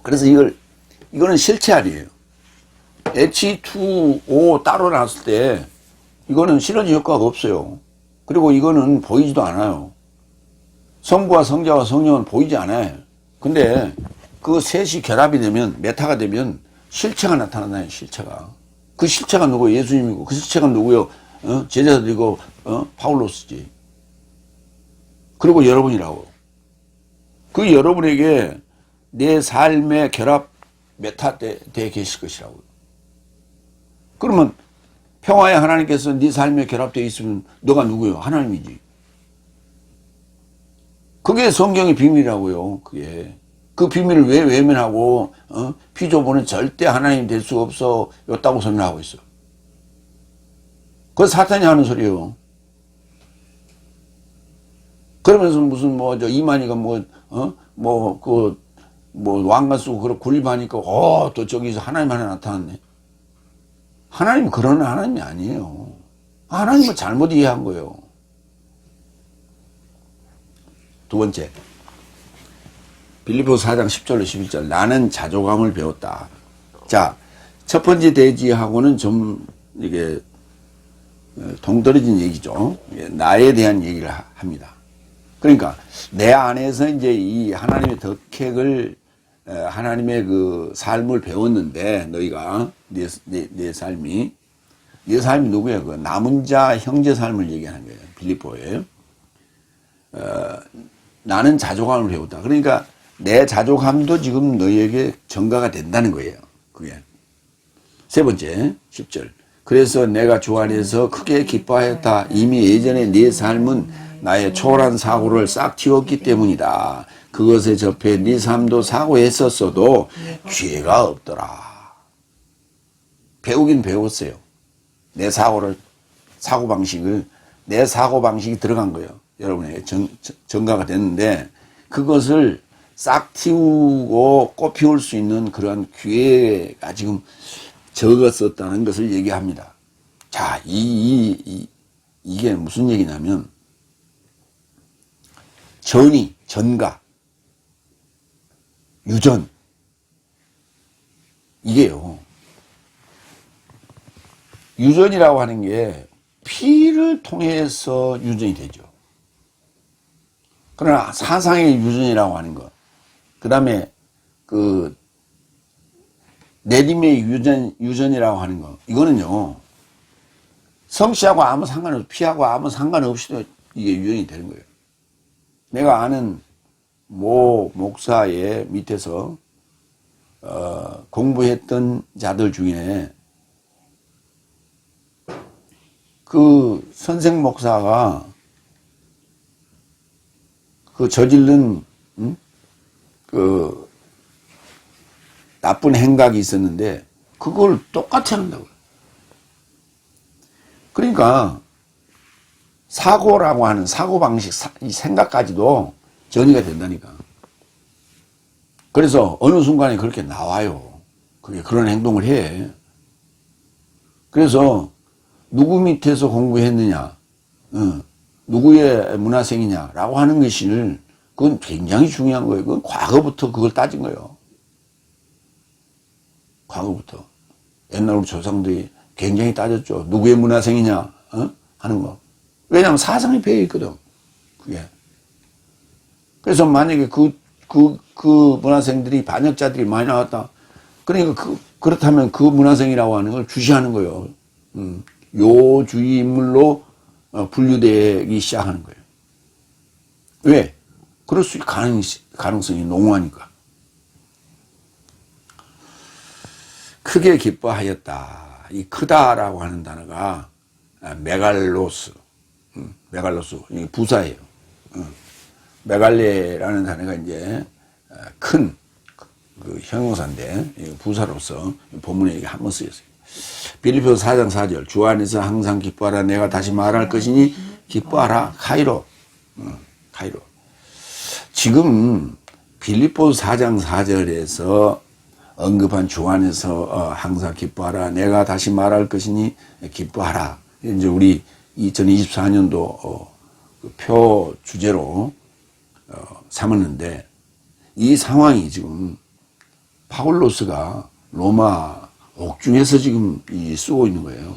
그래서 이거는 실체 아니에요. H2O 따로 나왔을 때 이거는 시너지 효과가 없어요. 그리고 이거는 보이지도 않아요. 성부와 성자와 성령은 보이지 않아요. 근데 그 셋이 결합이 되면, 메타가 되면 실체가 나타나요, 실체가. 그 실체가 누구예요? 예수님이고, 그 실체가 누구예요? 제자들이고, 파울로스지. 그리고 여러분이라고. 그 여러분에게 내 삶의 결합 메타되어 계실 것이라고요. 그러면 평화의 하나님께서 네 삶에 결합되어 있으면 너가 누구예요? 하나님이지. 그게 성경의 비밀이라고요. 그게. 그 비밀을 왜 외면하고 피조물은 절대 하나님 될 수 없어 였다고 설명하고 있어. 그건 사탄이 하는 소리예요. 그러면서 무슨 이만희가 왕관 쓰고 그렇게 굴림하니까 또 저기서 하나님 하나 나타났네. 하나님은 그런 하나님이 아니에요. 하나님을 잘못 이해한 거예요. 두 번째, 빌립보서 4장 10절로 11절. 나는 자조감을 배웠다. 자, 첫 번째 대지하고는 좀 이게 동떨어진 얘기죠. 나에 대한 얘기를 합니다. 그러니까 내 안에서 이제 이 하나님의 덕택을, 하나님의 그 삶을 배웠는데, 너희가 내 삶이 누구예요? 그 남은 자 형제 삶을 얘기하는 거예요. 빌립보에. 나는 자조감을 배웠다. 그러니까 내 자조감도 지금 너희에게 전가가 된다는 거예요. 그게. 세 번째, 10절. 그래서 내가 주 안에서 크게 기뻐하였다. 이미 예전에 네 삶은 나의 초월한 사고를 싹 틔웠기 때문이다. 그것에 접해 네 삶도 사고했었어도 기회가 없더라. 배우긴 배웠어요. 내 사고방식이 들어간 거예요. 여러분에게 전가가 됐는데, 그것을 싹 틔우고 꽃 피울 수 있는 그러한 기회가 지금 적었었다는 것을 얘기합니다. 자, 이게 무슨 얘기냐면, 전가, 유전, 이게요. 유전이라고 하는 게 피를 통해서 유전이 되죠. 그러나 사상의 유전이라고 하는 것, 그 다음에 내림의 유전이라고 하는 것, 이거는요, 성씨하고 아무 상관없이, 피하고 아무 상관없이도 이게 유전이 되는 거예요. 내가 아는 목사의 밑에서 공부했던 자들 중에 그 선생 목사가 그 저질른 그 나쁜 행각이 있었는데 그걸 똑같이 한다고요. 그러니까 사고라고 하는 사고방식, 이 생각까지도 전이가 된다니까. 그래서 어느 순간에 그렇게 나와요. 그게 그런 행동을 해. 그래서 누구 밑에서 공부했느냐, 누구의 문화생이냐라고 하는 것을, 그건 굉장히 중요한 거예요. 그건 과거부터 그걸 따진 거예요. 과거부터. 옛날 우리 조상들이 굉장히 따졌죠. 누구의 문화생이냐, 하는 거. 왜냐하면 사상이 배어 있거든. 그게. 그래서 만약에 그 문화생들이, 반역자들이 많이 나왔다. 그러니까 그렇다면 그 문화생이라고 하는 걸 주시하는 거예요. 요주의 인물로 분류되기 시작하는 거예요. 왜? 그럴 수 있는 가능성이 농후하니까. 크게 기뻐하였다. 이 크다라고 하는 단어가 메갈로스, 이게 부사예요. 메갈레라는 단어가 이제 큰 그 형용사인데 부사로서 본문에 이게 한번 쓰였어요. 빌립보서 4장 4절. 주 안에서 항상 기뻐하라. 내가 다시 말할 것이니 기뻐하라. 카이로. 지금 빌립보서 4장 4절에서 언급한 주 안에서 항상 기뻐하라. 내가 다시 말할 것이니 기뻐하라. 이제 우리 2024년도 표 주제로 삼았는데, 이 상황이 지금 파울로스가 로마 옥중에서 지금 쓰고 있는 거예요.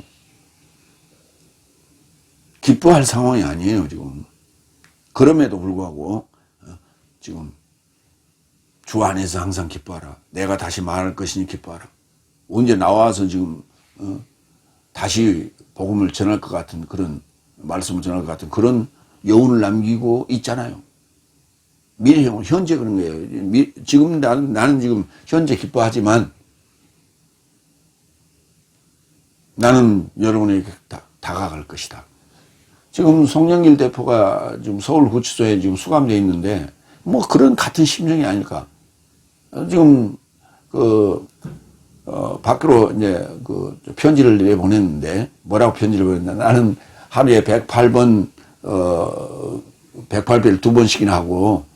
기뻐할 상황이 아니에요, 지금. 그럼에도 불구하고, 지금, 주 안에서 항상 기뻐하라. 내가 다시 말할 것이니 기뻐하라. 언제 나와서 지금, 다시 복음을 전할 것 같은 그런, 말씀을 전할 것 같은 그런 여운을 남기고 있잖아요. 미래형은 현재 그런 거예요. 지금 나는 지금 현재 기뻐하지만, 나는 여러분에게 다가갈 것이다. 지금 송영길 대표가 지금 서울구치소에 지금 수감되어 있는데, 뭐 그런 같은 심정이 아닐까. 지금, 밖으로 이제 편지를 내보냈는데, 뭐라고 편지를 보냈나. 나는 하루에 108번, 108배를 2번씩이나 하고,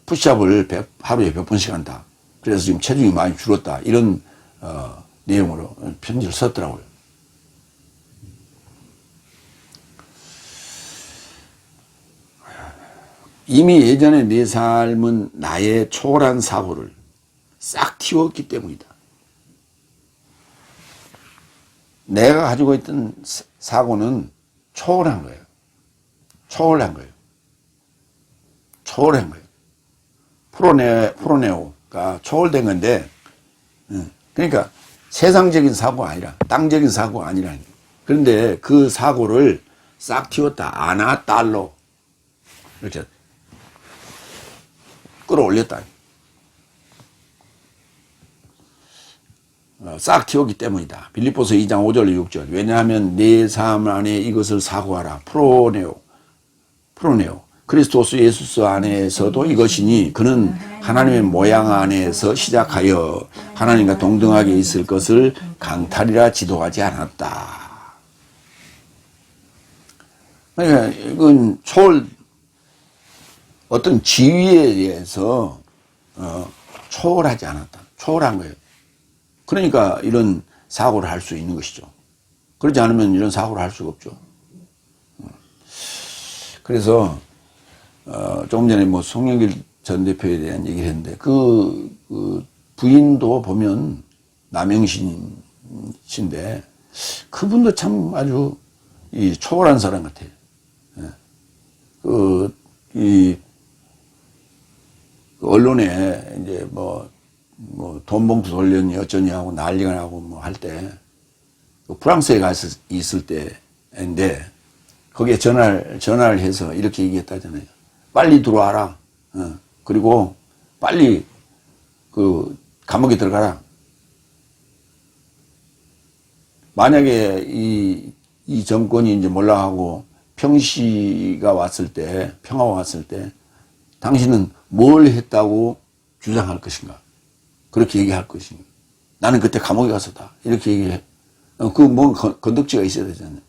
푸시업을 하루에 100번씩 한다. 그래서 지금 체중이 많이 줄었다. 이런, 내용으로 편지를 썼더라고요. 이미 예전에 내 삶은 나의 초월한 사고를 싹 틔웠기 때문이다. 내가 가지고 있던 사고는 초월한 거예요. 초월한 거예요. 초월한 거예요. 프로네오가 초월된 건데, 그러니까 세상적인 사고가 아니라, 땅적인 사고가 아니라. 그런데 그 사고를 싹 틔웠다. 아나딸로. 이렇게 끌어올렸다. 싹 틔웠기 때문이다. 빌립보서 2장 5절 6절. 왜냐하면 내 삶 안에 이것을 사고하라. 프로네오. 그리스도스 예수스 안에서도 이것이니 그는 하나님의 모양 안에서 시작하여 하나님과 동등하게 있을 것을 강탈이라 지도하지 않았다. 그러니까 이건 어떤 지위에 의해서 초월하지 않았다. 초월한 거예요. 그러니까 이런 사고를 할 수 있는 것이죠. 그렇지 않으면 이런 사고를 할 수가 없죠. 그래서 조금 전에 뭐 송영길 전 대표에 대한 얘기를 했는데 그 부인도 보면 남영신인데 그분도 참 아주 초월한 사람 같아요. 언론에 이제 돈 봉투 돌렸니 어쩌니 하고 난리가 나고 뭐 할 때 프랑스에 가서 있을 때인데 거기에 전화를 해서 이렇게 얘기했다잖아요. 빨리 들어와라. 그리고 빨리 감옥에 들어가라. 만약에 이 정권이 이제 몰락하고 평화가 왔을 때 당신은 뭘 했다고 주장할 것인가? 그렇게 얘기할 것인가? 나는 그때 감옥에 갔었다. 이렇게 얘기해. 건덕지가 있어야 되잖아요.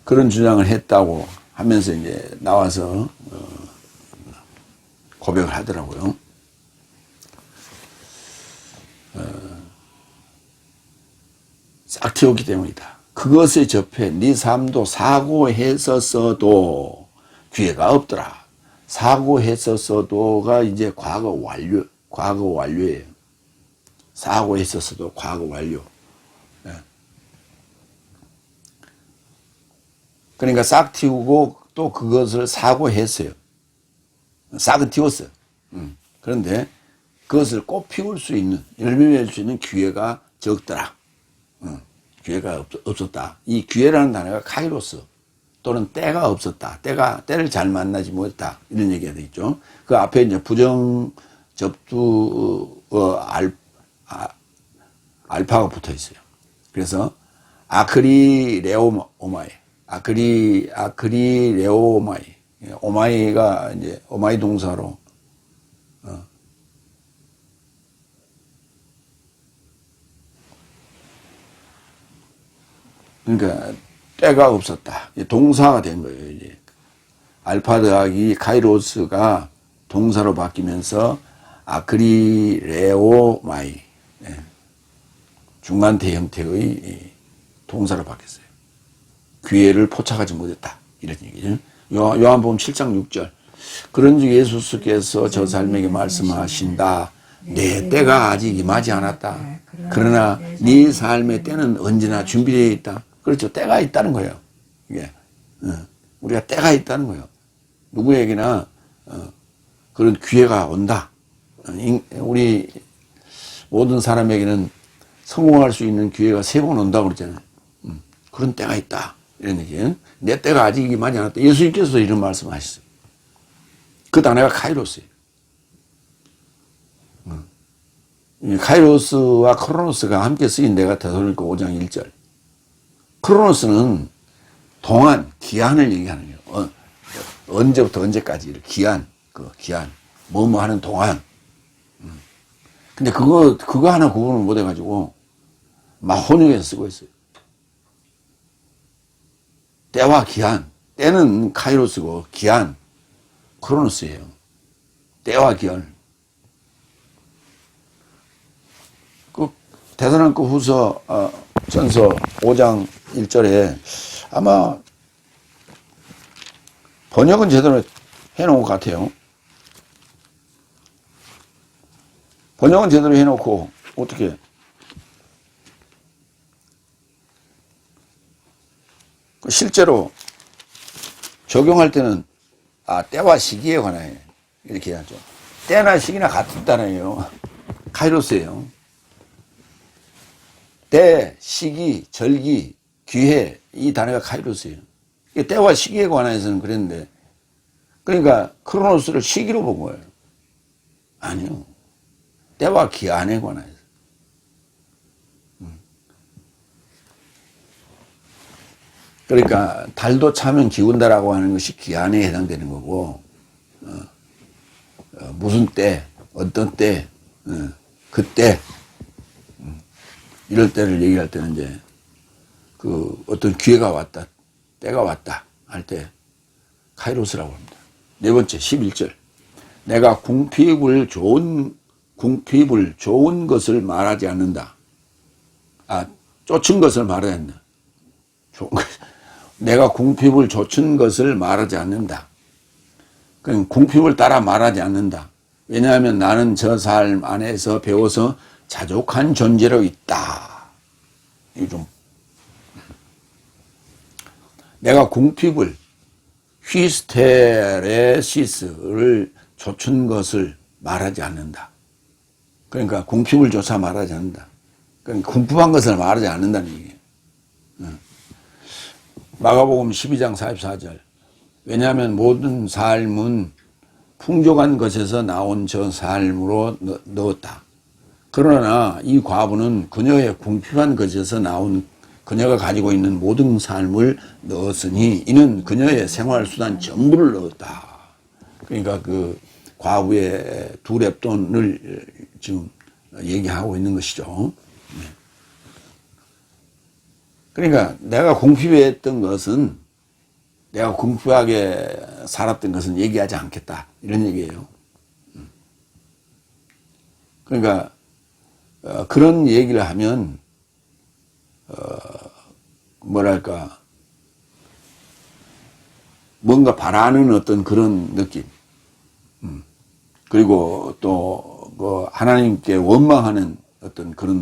그런 주장을 했다고 하면서 이제 나와서 고백을 하더라고요. 싹 틔웠기 때문이다. 그것에 접해 네 삶도 사고했었어도 기회가 없더라. 사고했었어도가 이제 과거 완료예요. 사고했었어도 과거 완료. 그러니까 싹 틔우고 또 그것을 사고했어요. 싹은 틔웠어요. 그런데 그것을 꽃 피울 수 있는, 열매 맺을 수 있는 기회가 적더라. 기회가 없었다. 이 기회라는 단어가 카이로스 또는 때가 없었다. 때를 잘 만나지 못했다. 이런 얘기가 되겠죠. 그 앞에 이제 부정 접두 알파가 붙어 있어요. 그래서 아크리레오마이. 아크리레오마이. 오마이가 이제 오마이 동사로 그러니까 때가 없었다. 동사가 된 거예요. 이제 알파 더하기 카이로스가 동사로 바뀌면서 아크리레오마이 중간태 형태의 동사로 바뀌었어요. 기회를 포착하지 못했다. 이런 얘기죠. 요한복음 7장 6절. 그런즉 예수께서 저 삶에게 말씀하신다. 내 때가 아직 임하지 않았다. 그러나 네 삶의 때는 언제나 준비되어 있다. 그렇죠. 때가 있다는 거예요. 이게 우리가 때가 있다는 거예요. 누구에게나 그런 기회가 온다. 우리 모든 사람에게는 성공할 수 있는 기회가 3번 온다고 그랬잖아요. 그런 때가 있다. 이런 얘기예요. 내 때가 아직 임하지 않았다. 예수님께서도 이런 말씀하셨어요. 그 단어가 카이로스예요. 카이로스와 크로노스가 함께 쓰인 데가 데살로니가 5장 1절. 크로노스는 동안, 기한을 얘기하는 거예요. 언제부터 언제까지 기한, 기한, 뭐뭐 하는 동안. 근데 그거 하나 구분을 못 해가지고 막 혼용해서 쓰고 있어요. 때와 기한. 때는 카이로스고 기한 크로노스예요. 때와 기한. 그 데살로니가 후서 전서 5장 1절에 아마 번역은 제대로 해놓은 것 같아요. 번역은 제대로 해놓고 어떻게 실제로 적용할 때는 때와 시기에 관하여 이렇게 해야죠. 때나 시기나 같은 단어예요. 카이로스예요. 때, 시기, 절기, 기회 이 단어가 카이로스예요. 때와 시기에 관해서는 그랬는데 그러니까 크로노스를 시기로 본 거예요. 아니요. 때와 기한에 관해서. 그러니까 달도 차면 기운다라고 하는 것이 기한에 해당되는 거고 무슨 때, 어떤 때, 그때 이럴 때를 얘기할 때는 이제 어떤 기회가 왔다, 때가 왔다 할 때 카이로스라고 합니다. 4번째 11절. 내가 궁핍을 좋은 것을 말하지 않는다. 쫓은 것을 말하지 않는다. 내가 궁핍을 좇은 것을 말하지 않는다. 그럼 궁핍을 따라 말하지 않는다. 왜냐하면 나는 저 삶 안에서 배워서 자족한 존재로 있다. 이 좀. 내가 궁핍을 히스테레시스를 좇은 것을 말하지 않는다. 그러니까 궁핍을 조차 말하지 않는다. 그러니까 궁핍한 것을 말하지 않는다는 얘기예요. 마가복음 12장 44절. 왜냐하면 모든 삶은 풍족한 것에서 나온 저 삶으로 넣었다. 그러나 이 과부는 그녀의 궁핍한 것에서 나온 그녀가 가지고 있는 모든 삶을 넣었으니 이는 그녀의 생활수단 전부를 넣었다. 그러니까 그 과부의 2렙돈을 지금 얘기하고 있는 것이죠. 그러니까 내가 궁핍했던 것은 내가 궁핍하게 살았던 것은 얘기하지 않겠다. 이런 얘기예요. 그러니까 그런 얘기를 하면 뭐랄까 뭔가 바라는 어떤 그런 느낌 그리고 또 하나님께 원망하는 어떤 그런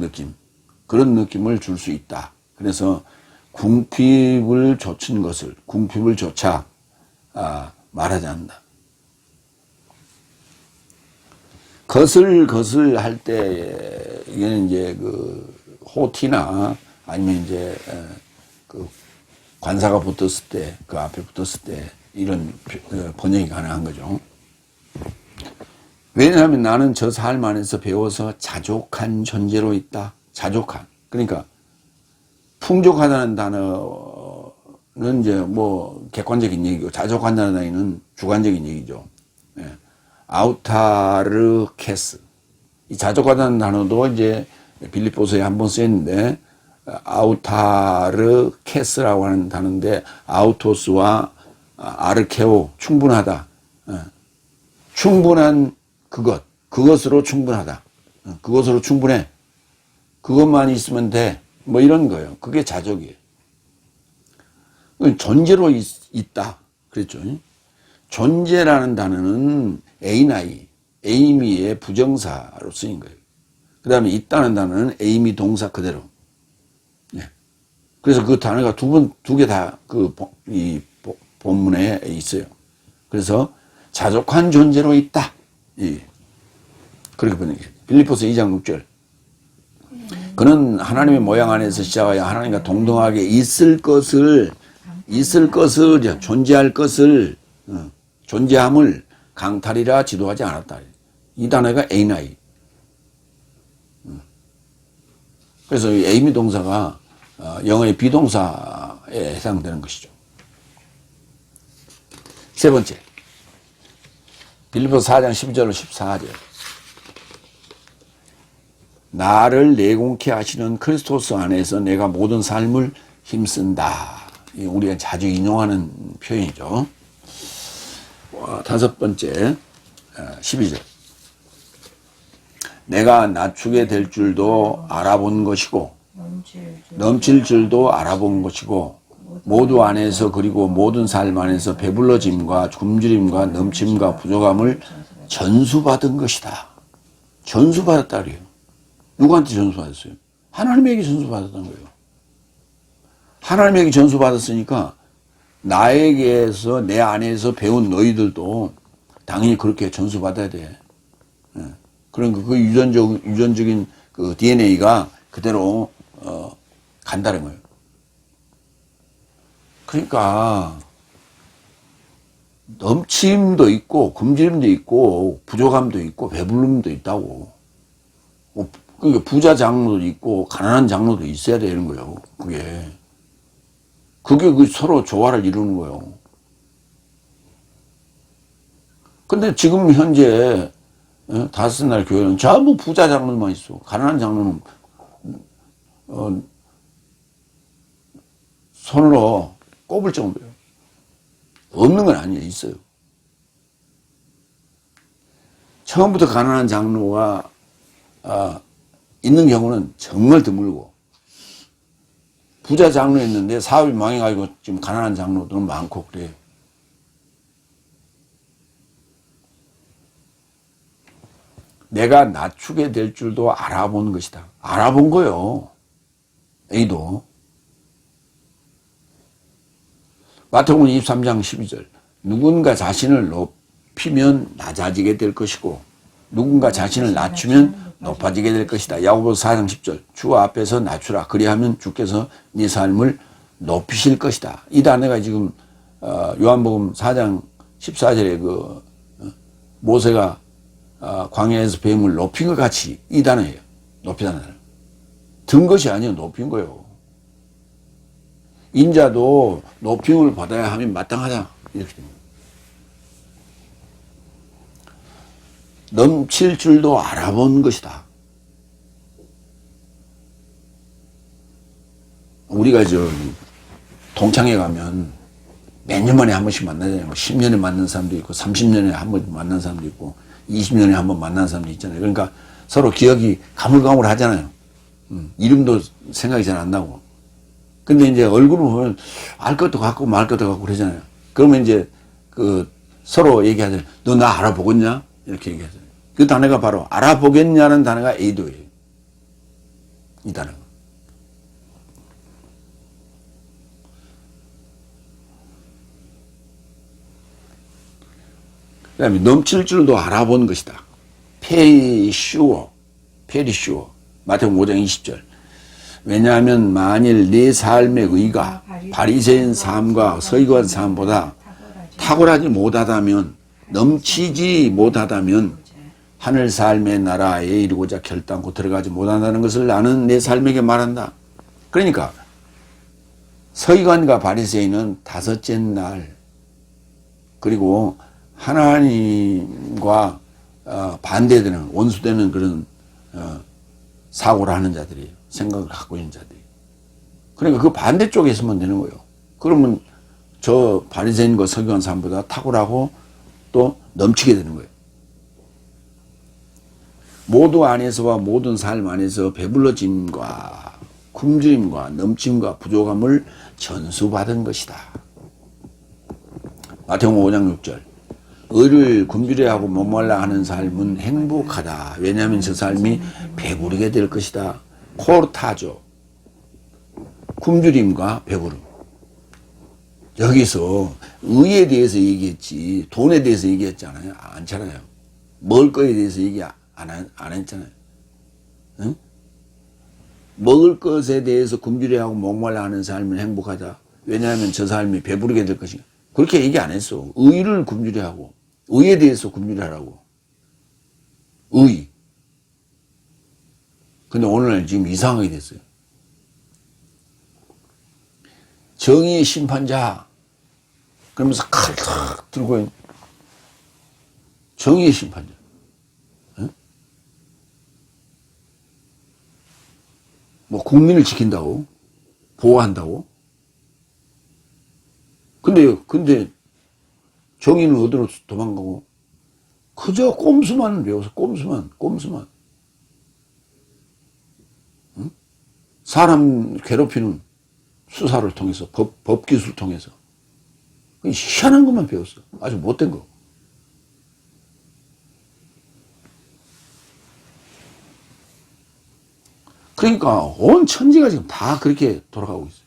느낌을 줄 수 있다. 그래서 궁핍을 좇은 것을 궁핍을 조차 말하지 않는다. 것을 할 때 이게는 이제 호티나 아니면 이제 관사가 붙었을 때 그 앞에 붙었을 때 이런 번역이 가능한 거죠. 왜냐하면 나는 저 삶 안에서 배워서 자족한 존재로 있다. 자족한. 그러니까 풍족하다는 단어는 이제 객관적인 얘기고 자족한다는 단어는 주관적인 얘기죠. 아우타르케스. 이 자족하다는 단어도 이제 빌립보서에 한번 쓰였는데 아우타르케스라고 하는 단어인데 아우토스와 아르케오 충분하다. 충분한 그것으로 충분하다. 그것으로 충분해. 그것만 있으면 돼. 이런 거예요. 그게 자족이에요. 존재로 있다. 그랬죠. 존재라는 단어는 에이나이, 에이미의 부정사로 쓰인 거예요. 그 다음에 있다는 단어는 에이미 동사 그대로. 예. 그래서 그 단어가 두 개 다 이 본문에 있어요. 그래서 자족한 존재로 있다. 예. 그렇게 번역해요. 빌립보서 2장 6절. 그는 하나님의 모양 안에서 시작하여 하나님과 동등하게 있을 것을, 존재할 것을, 존재함을 강탈이라 지도하지 않았다. 이 단어가 에이나이. 그래서 에이미 동사가 영어의 비동사에 해당되는 것이죠. 세 번째. 빌립보서 4장 12절로 14절. 나를 내공케 하시는 크리스토스 안에서 내가 모든 삶을 힘쓴다. 우리가 자주 인용하는 표현이죠. 다섯 번째, 12절. 내가 낮추게 될 줄도 알아본 것이고, 넘칠 줄도 알아본 것이고, 모두 안에서 그리고 모든 삶 안에서 배불러짐과 굶주림과 넘침과 부족함을 전수받은 것이다. 전수받았다 그래요. 누구한테 전수받았어요? 하나님에게 전수받았던 거예요. 하나님에게 전수받았으니까 나에게서 내 안에서 배운 너희들도 당연히 그렇게 전수받아야 돼. 그러니까 그 유전적인 그 DNA가 그대로 간다는 거예요. 그러니까 넘침도 있고 굶주림도 있고 부족함도 있고 배부름도 있다고. 그러니까 부자 장로도 있고 가난한 장로도 있어야 되는 거예요. 그게 서로 조화를 이루는 거예요. 근데 지금 현재 다섯 날 교회는 전부 부자 장로만 있어. 가난한 장로는 손으로 꼽을 정도예요. 없는 건 아니에요. 있어요. 처음부터 가난한 장로가 있는 경우는 정말 드물고, 부자 장로였는데 사업이 망해가지고 지금 가난한 장로들은 많고 그래요. 내가 낮추게 될 줄도 알아본 것이다. 알아본 거요. A도. 마태복음 23장 12절. 누군가 자신을 높이면 낮아지게 될 것이고, 누군가 자신을 낮추면 높아지게 될 것이다. 야고보서 4장 10절. 주 앞에서 낮추라. 그리하면 주께서 네 삶을 높이실 것이다. 이 단어가 지금 요한복음 4장 14절에 모세가 광야에서 뱀을 높인 것 같이 이 단어예요. 높이다는 단어. 든 것이 아니에요. 높인 거예요. 인자도 높임을 받아야 하면 마땅하다. 이렇게 됩니다. 넘칠 줄도 알아본 것이다. 우리가 동창회 가면 몇 년 만에 한 번씩 만나잖아요. 10년에 만난 사람도 있고 30년에 한 번 만난 사람도 있고 20년에 한 번 만난 사람도 있잖아요. 그러니까 서로 기억이 가물가물하잖아요. 이름도 생각이 잘 안 나고. 근데 이제 얼굴을 보면 알 것도 같고 말 것도 같고 그러잖아요. 그러면 이제 서로 얘기하잖아요. 너 나 알아보겠냐? 이렇게 얘기하잖아요. 그 단어가 바로 알아보겠냐는 단어가 에이도예요. 이 단어가. 그 다음에 넘칠 줄도 알아본 것이다. 페리슈어. 마태복음 5장 20절. 왜냐하면 만일 네 삶의 의가 바리새인 삶과 서기관 삶보다 탁월하지 못하다면, 넘치지 못하다면 하늘 삶의 나라에 이르고자 결단코 들어가지 못한다는 것을 나는 내 삶에게 말한다. 그러니까 서기관과 바리새인은 다섯째 날, 그리고 하나님과 반대되는, 원수되는 그런 사고를 하는 자들이에요. 생각을 갖고 있는 자들이. 그러니까 그 반대쪽에 있으면 되는 거예요. 그러면 저 바리새인과 서기관 삶보다 탁월하고 또 넘치게 되는 거예요. 모두 안에서와 모든 삶 안에서 배불러짐과 굶주림과 넘침과 부족함을 전수받은 것이다. 마태복음 5장 6절. 의를 굶주려하고 목말라 하는 삶은 행복하다. 왜냐하면 저 삶이 배부르게 될 것이다. 코르타조. 굶주림과 배부름. 여기서 의에 대해서 얘기했지 돈에 대해서 얘기했잖아요. 않잖아요. 먹을 거에 대해서 얘기 안 했잖아요. 응? 먹을 것에 대해서 굶주려하고 목말라 하는 삶은 행복하다. 왜냐하면 저 삶이 배부르게 될 것이다. 그렇게 얘기 안 했어. 의를 굶주려하고 의에 대해서 굶주려하라고. 의. 근데 오늘 지금 이상하게 됐어요. 정의의 심판자. 그러면서 칼 탁 들고 정의의 심판자. 응? 뭐 국민을 지킨다고? 보호한다고? 근데 정의는 어디로 도망가고? 그저 꼼수만 배워서 꼼수만. 응? 사람 괴롭히는 수사를 통해서, 법기술을 통해서. 희한한 것만 배웠어. 아주 못된 거. 그러니까 온 천지가 지금 다 그렇게 돌아가고 있어요.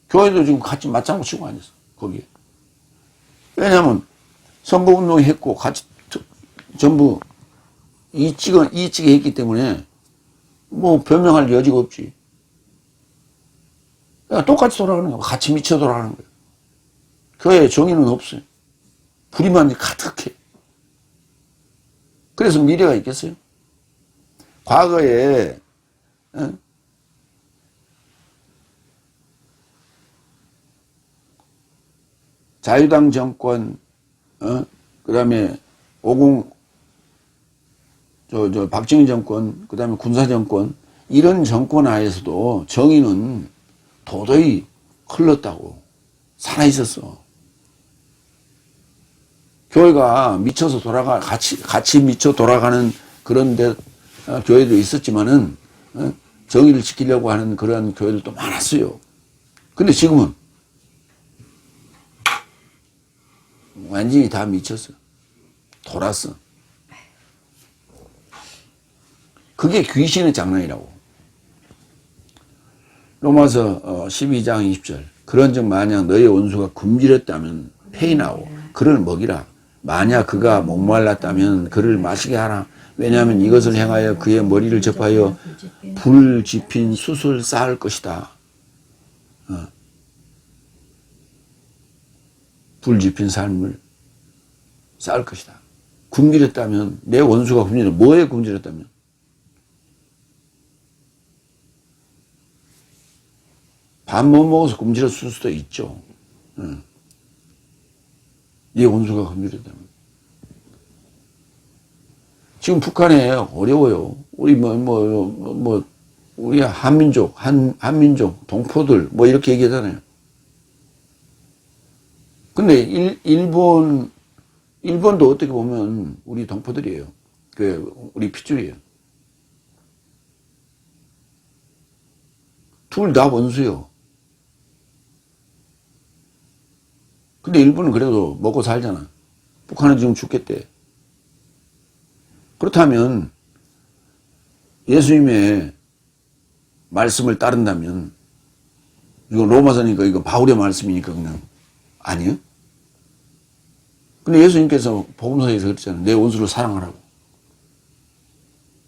교회도 지금 같이 맞장구 치고 앉았어. 거기에. 왜냐하면 선거운동 했고 같이 전부 이직에 했기 때문에 뭐 변명할 여지가 없지. 그러니까 똑같이 돌아가는 거야. 같이 미쳐 돌아가는 거야. 교회에 정의는 없어요. 불의만 가득해. 그래서 미래가 있겠어요? 과거에 자유당 정권, 그 다음에 박정희 정권, 그 다음에 군사정권, 이런 정권 하에서도 정의는 도저히 흘렀다고. 살아있었어. 교회가 미쳐서 같이 미쳐 돌아가는 그런 데, 교회도 있었지만은, 정의를 지키려고 하는 그런 교회들도 많았어요. 근데 지금은 완전히 다 미쳤어. 돌았어. 그게 귀신의 장난이라고. 로마서 12장 20절. 그런즉 만약 너희 원수가 굶주렸다면 페인하고 그를 먹이라. 만약 그가 목말랐다면 그를 마시게 하라. 왜냐하면 이것을 행하여 그의 머리를 접하여 불 지핀 숯을 쌓을 것이다. 불 지핀 삶을 쌓을 것이다. 굶주렸다면, 내 원수가 굶주렸다면, 뭐에 굶주렸다면? 밥 못 먹어서 굶주렸을 수도 있죠. 네 원수가 굶주렸다면. 지금 북한에 어려워요. 우리 우리 한민족, 동포들, 이렇게 얘기하잖아요. 근데 일본도 어떻게 보면 우리 동포들이에요. 우리 핏줄이에요. 둘 다 원수요. 근데 일본은 그래도 먹고 살잖아. 북한은 지금 죽겠대. 그렇다면 예수님의 말씀을 따른다면, 이거 로마서니까 이거 바울의 말씀이니까 그냥 아니요? 근데 예수님께서 복음서에서 그랬잖아요. 내 원수를 사랑하라고.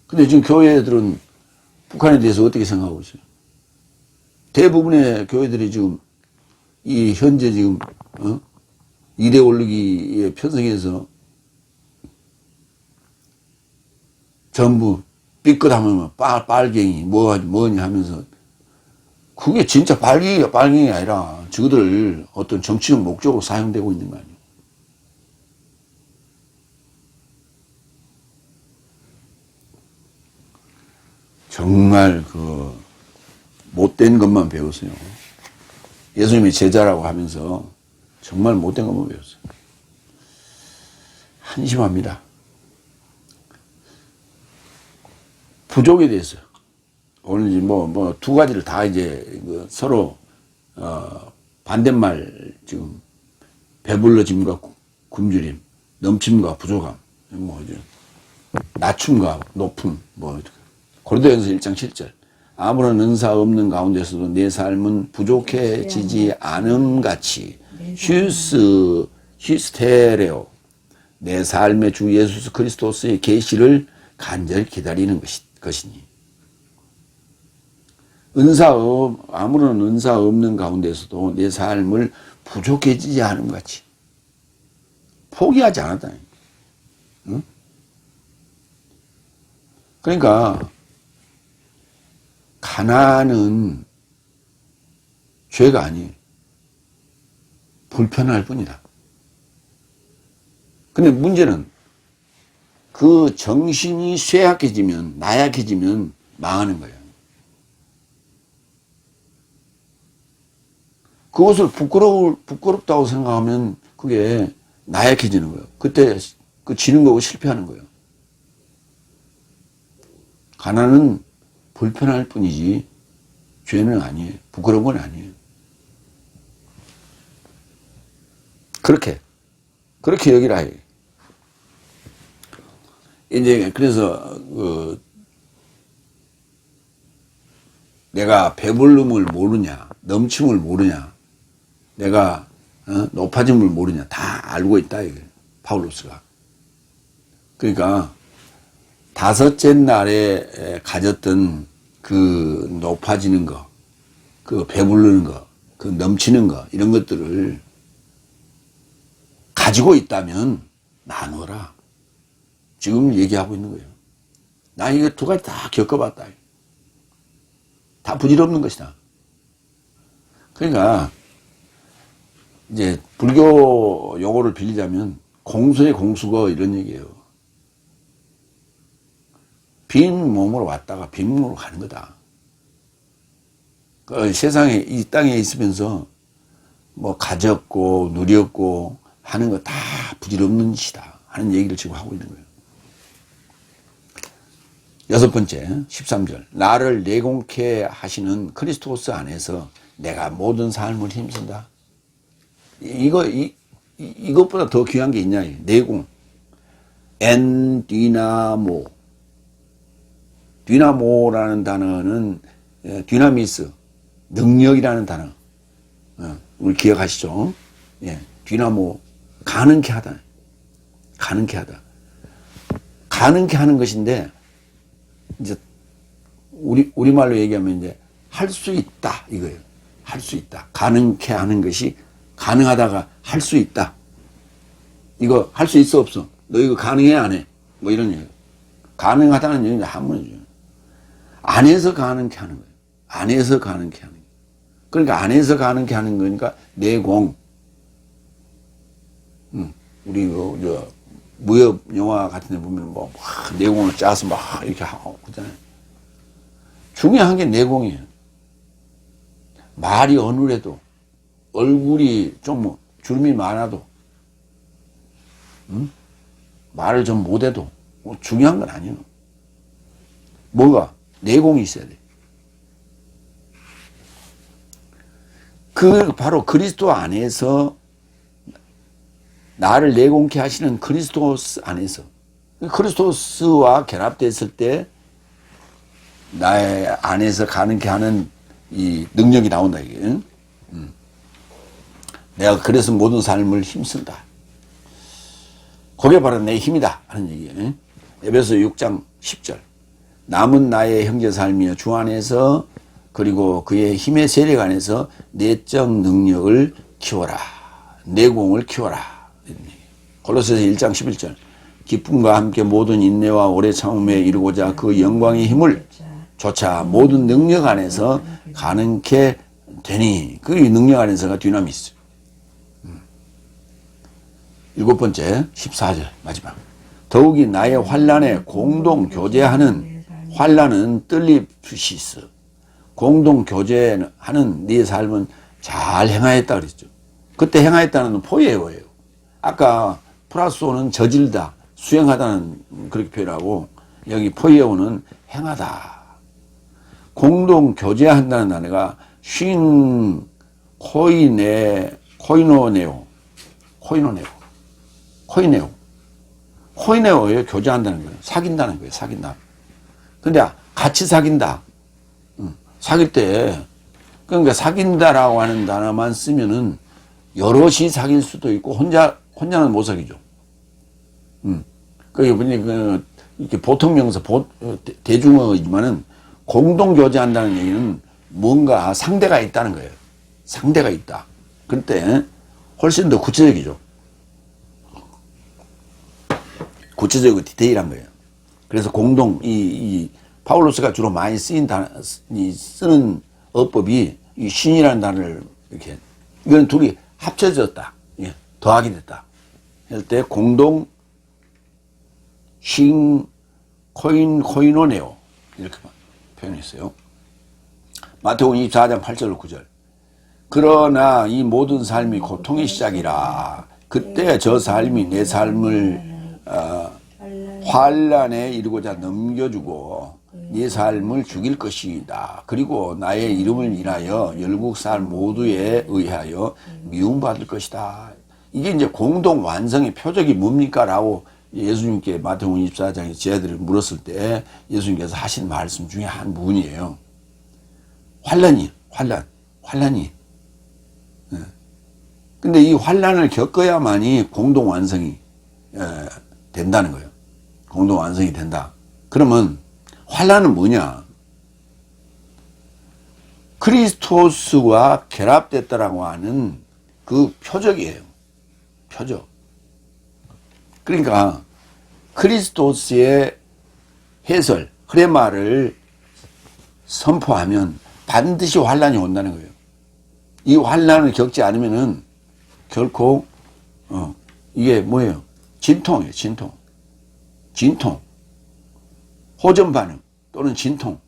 근데 지금 교회들은 북한에 대해서 어떻게 생각하고 있어요? 대부분의 교회들이 지금 현재 지금 이데올로기에 편성해서 전부 삐끗하면 빨갱이 뭐니 하면서, 그게 진짜 빨갱이가 아니라 저들 어떤 정치적 목적으로 사용되고 있는 거 아니에요. 정말 못된 것만 배웠어요. 예수님의 제자라고 하면서 정말 못된 것만 배웠어요. 한심합니다. 부족에 대해서 오늘 두 가지를 다 이제 서로 반대말, 지금 배불러짐과 굶주림, 넘침과 부족함, 낮춤과 높음, 고린도전서 1장 7절. 아무런 은사 없는 가운데서도 내 삶은 부족해지지 않음같이 휴스테레오, 내 삶의 주 예수 그리스도의 계시를 간절히 기다리는 것이니. 아무런 은사 없는 가운데서도 내 삶을 부족해지지 않음같이 포기하지 않았다. 응? 그러니까 가난은 죄가 아니에요. 불편할 뿐이다. 근데 문제는 그 정신이 쇠약해지면, 나약해지면 망하는 거예요. 그것을 부끄럽다고 생각하면 그게 나약해지는 거예요. 그때 지는 거고 실패하는 거예요. 가난은 불편할 뿐이지 죄는 아니에요. 부끄러운 건 아니에요. 그렇게 여기라 해요. 이제 그래서 내가 배부름을 모르냐, 넘침을 모르냐, 내가 높아짐을 모르냐, 다 알고 있다 이게 바울로스가. 그러니까 다섯째 날에 가졌던 그 높아지는 거, 그 배부르는 거, 그 넘치는 거, 이런 것들을 가지고 있다면 나누어라. 지금 얘기하고 있는 거예요. 나 이거 두 가지 다 겪어봤다. 다 부질없는 것이다. 그러니까 이제 불교 용어를 빌리자면 공수의 공수거 이런 얘기예요. 빈 몸으로 왔다가 빈 몸으로 가는 거다. 그 세상에 이 땅에 있으면서 뭐 가졌고 누렸고 하는 거 다 부질없는 짓이다 하는 얘기를 지금 하고 있는 거예요. 여섯 번째 13절. 나를 내공케 하시는 그리스도스 안에서 내가 모든 삶을 힘쓴다. 이것보다 더 귀한 게 있냐? 내공. 엔디나모. 디나모라는 단어는 디나미스, 능력이라는 단어. 우리 기억하시죠? 예, 디나모, 가능케 하다. 가능케 하다. 가능케 하는 것인데, 이제, 우리말로 얘기하면 이제, 할 수 있다. 이거예요. 할 수 있다. 가능케 하는 것이, 가능하다가 할 수 있다. 이거 할 수 있어, 없어? 너 이거 가능해, 안 해? 뭐 이런 얘기. 가능하다는 얘기는 한문이죠. 안에서 가능케 하는 거예요. 안에서 가능케 하는 거예요. 그러니까 안에서 가능케 하는 거니까 내공. 우리 무협 영화 같은 데 보면 뭐 내공을 짜서 막 이렇게 하고 그러잖아요. 중요한 게 내공이에요. 말이 어눌해도 얼굴이 좀 주름이 많아도 말을 좀 못해도 중요한 건 아니에요. 뭐가? 내공이 있어야 돼. 바로 그리스도 안에서 나를 내공케 하시는 그리스도스 안에서 그리스도스와 결합됐을 때 나의 안에서 가능케 하는 이 능력이 나온다 이게. 내가 그래서 모든 삶을 힘쓴다. 그게 바로 내 힘이다 하는 얘기예요. 에베소 6장 10절. 남은 나의 형제 삶이여 주 안에서 그리고 그의 힘의 세력 안에서 내적 능력을 키워라. 내공을 키워라. 골로새서 1장 11절. 기쁨과 함께 모든 인내와 오래 참음에 이루고자 그 영광의 힘을 조차 모든 능력 안에서 가능케 되니 그 능력 안에서가 디나미스. 일곱 번째 14절 마지막. 더욱이 나의 환난에 공동 교제하는 환난은 뜰리프시스. 공동 교제하는 네 삶은 잘 행하였다 그랬죠. 그때 행하였다는 포예어예요. 아까 프라소는 저질다, 수행하다는 그렇게 표현하고 여기 포예어는 행하다. 공동 교제한다는 단어가 코이노네오. 코이네오에 교제한다는 거예요. 사귄다는 거예요. 사귄다. 근데 같이 사귄다. 사귈 때, 그러니까 사귄다라고 하는 단어만 쓰면은 여럿이 사귈 수도 있고 혼자는 못 사귀죠. 그게 이렇게 보통 명사, 대중어이지만은 공동 교제한다는 얘기는 뭔가 상대가 있다는 거예요. 상대가 있다. 그때 훨씬 더 구체적이죠. 구체적이고 디테일한 거예요. 그래서 공동, 파울로스가 주로 많이 쓰는 어법이 이 신이라는 단어를 이렇게, 이건 둘이 합쳐졌다. 예, 더하게 됐다. 할 때 공동, 신, 코이노네오. 이렇게 표현했어요. 마태복음 24장 8절 9절. 그러나 이 모든 삶이 고통의 시작이라. 그때 저 삶이 내 삶을 환난에 이르고자 넘겨주고 네 삶을 죽일 것이다. 그리고 나의 이름을 인하여 열국 사람 모두에 의하여 미움받을 것이다. 이게 이제 공동 완성의 표적이 뭡니까? 라고 예수님께 마태복음 24장에 제자들이 물었을 때 예수님께서 하신 말씀 중에 한 부분이에요. 환난이. 근데 이 환난을 겪어야만이 공동 완성이 된다는 거예요. 공동 완성이 된다. 그러면 환난은 뭐냐? 그리스토스와 결합됐다라고 하는 그 표적이에요. 표적. 그러니까 크리스토스의 해설, 흐레마를 선포하면 반드시 환난이 온다는 거예요. 이 환난을 겪지 않으면은 결코 이게 뭐예요? 진통이에요. 진통. 호전 반응 또는 진통.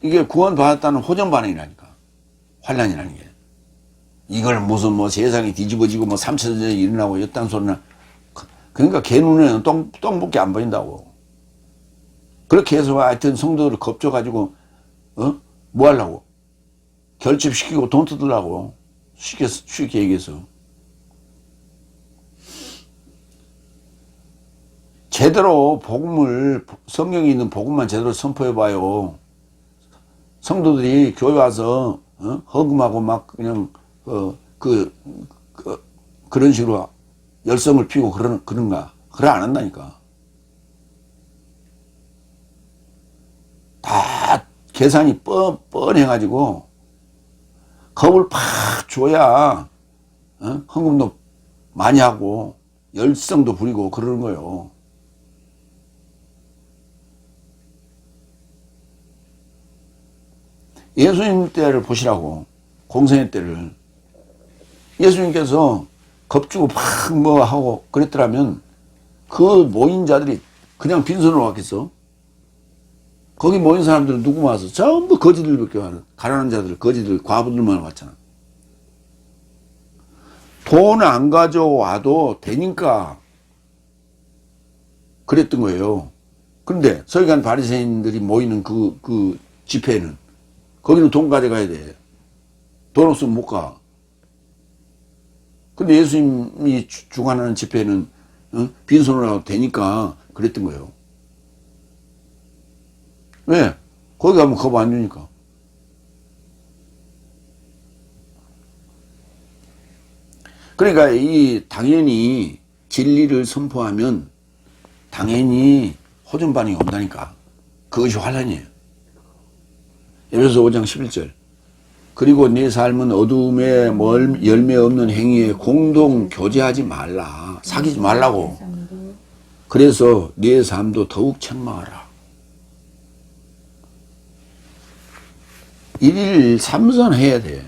이게 구원받았다는 호전 반응이라니까. 환난이라는 게. 이걸 무슨 뭐 세상이 뒤집어지고 뭐 3차 전쟁이 일어나고 이딴 소리나. 그러니까 걔 눈에는 똥밖에 안 보인다고. 그렇게 해서 하여튼 성도들을 겁줘가지고 뭐 하려고? 결집시키고 돈 뜯으려고. 쉽게 얘기해서. 제대로 성경에 있는 복음만 제대로 선포해봐요. 성도들이 교회 와서 헌금하고 막 그냥 그런 식으로 열성을 피우고 그런가? 그래 안 한다니까. 다 계산이 뻔해가지고 겁을 팍 줘야 헌금도 많이 하고 열성도 부리고 그러는 거예요. 예수님 때를 보시라고. 공생애 때를. 예수님께서 겁주고 팍 뭐 하고 그랬더라면 그 모인 자들이 그냥 빈손으로 왔겠어? 거기 모인 사람들은 누구만 와서? 전부 거지들밖에 와는, 가난한 자들, 거지들, 과부들만 왔잖아. 돈 안 가져와도 되니까 그랬던 거예요. 그런데 서기관 바리새인들이 모이는 그 집회는 거기는 돈 가져가야 돼. 돈 없으면 못 가. 근데 예수님이 주관하는 집회는 빈손으로 가도 되니까 그랬던 거예요. 왜? 거기 가면 겁 안 주니까. 그러니까 당연히 진리를 선포하면 당연히 호전 반응이 온다니까. 그것이 환난이에요. 에베소서 5장 11절. 그리고 네 삶은 어둠에 열매 없는 행위에 공동 교제하지 말라. 사귀지 말라고. 그래서 네 삶도 더욱 책망하라. 일일 삼선해야 돼.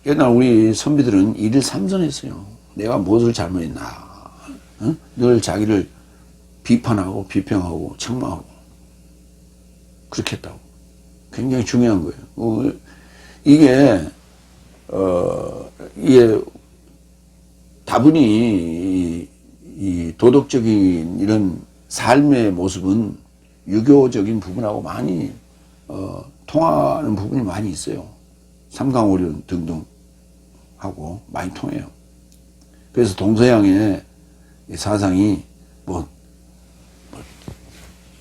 옛날 우리 선비들은 일일 삼선했어요. 내가 무엇을 잘못했나. 늘 자기를 비판하고 비평하고 책망하고 그렇게 했다고. 굉장히 중요한 거예요. 이게 다분히 이 도덕적인 이런 삶의 모습은 유교적인 부분하고 많이 통하는 부분이 많이 있어요. 삼강오륜 등등 하고 많이 통해요. 그래서 동서양의 사상이 뭐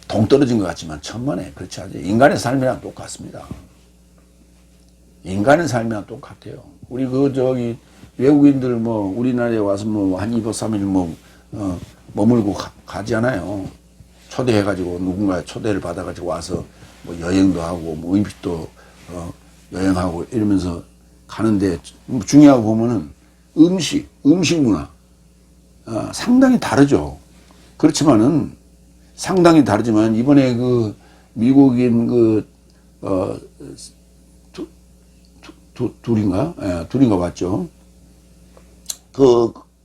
동떨어진 것 같지만 천만에 그렇지 않아요. 인간의 삶이랑 똑같습니다. 인간의 삶이랑 똑같아요. 우리 외국인들 뭐 우리나라에 와서 뭐 한 2박 3일 머물고 가잖아요. 초대해가지고 누군가 초대를 받아가지고 와서 뭐 여행도 하고 뭐 올림픽도 여행하고 이러면서 가는데 중요하고 보면은 음식 문화 상당히 다르죠. 그렇지만은 상당히 다르지만 이번에 그 미국인 둘인가 봤죠.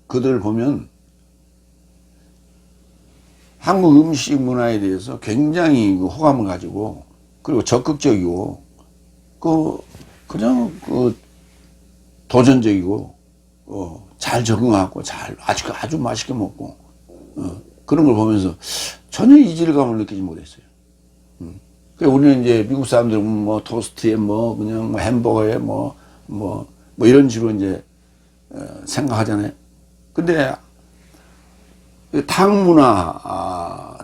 그들 보면 한국 음식 문화에 대해서 굉장히 호감을 가지고 그리고 적극적이고 그냥 도전적이고 잘 적응하고 아주 맛있게 먹고 그런 걸 보면서 전혀 이질감을 느끼지 못했어요. 우리는 이제 미국 사람들은 뭐 토스트에 뭐 그냥 뭐 햄버거에 뭐 이런 식으로 이제 생각하잖아요. 근데 탕 문화,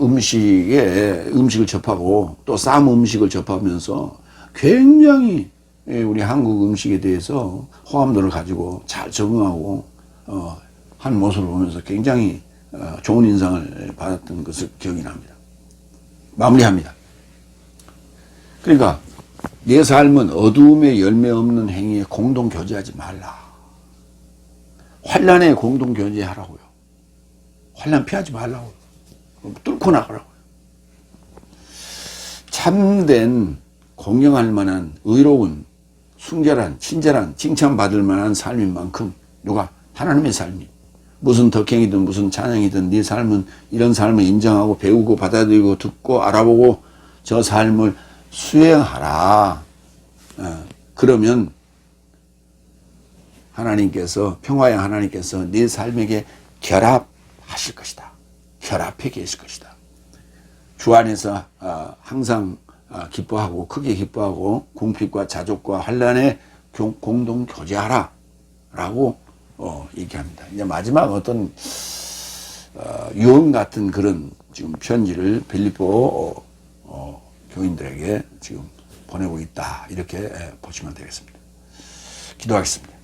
음식을 접하고 또 쌈 음식을 접하면서 굉장히 우리 한국 음식에 대해서 호감도를 가지고 잘 적응하고 한 모습을 보면서 굉장히 좋은 인상을 받았던 것을 기억이 납니다. 마무리합니다. 그러니까 내 삶은 어두움에 열매 없는 행위에 공동 교제하지 말라. 환난에 공동 교제하라고요. 환난 피하지 말라고요. 뚫고 나가라고요. 참된 공경할 만한 의로운 순결한 친절한 칭찬받을 만한 삶인 만큼 하나님의 삶이 무슨 덕행이든 무슨 찬양이든 네 삶은 이런 삶을 인정하고 배우고 받아들이고 듣고 알아보고 저 삶을 수행하라. 그러면 평화의 하나님께서 네 삶에게 결합하실 것이다. 결합해 계실 것이다. 주 안에서 항상 기뻐하고 크게 기뻐하고 궁핍과 자족과 환난에 공동 교제하라 라고 얘기합니다. 이제 마지막 어떤 유언 같은 그런 지금 편지를 빌립보 교인들에게 지금 보내고 있다. 이렇게 보시면 되겠습니다. 기도하겠습니다.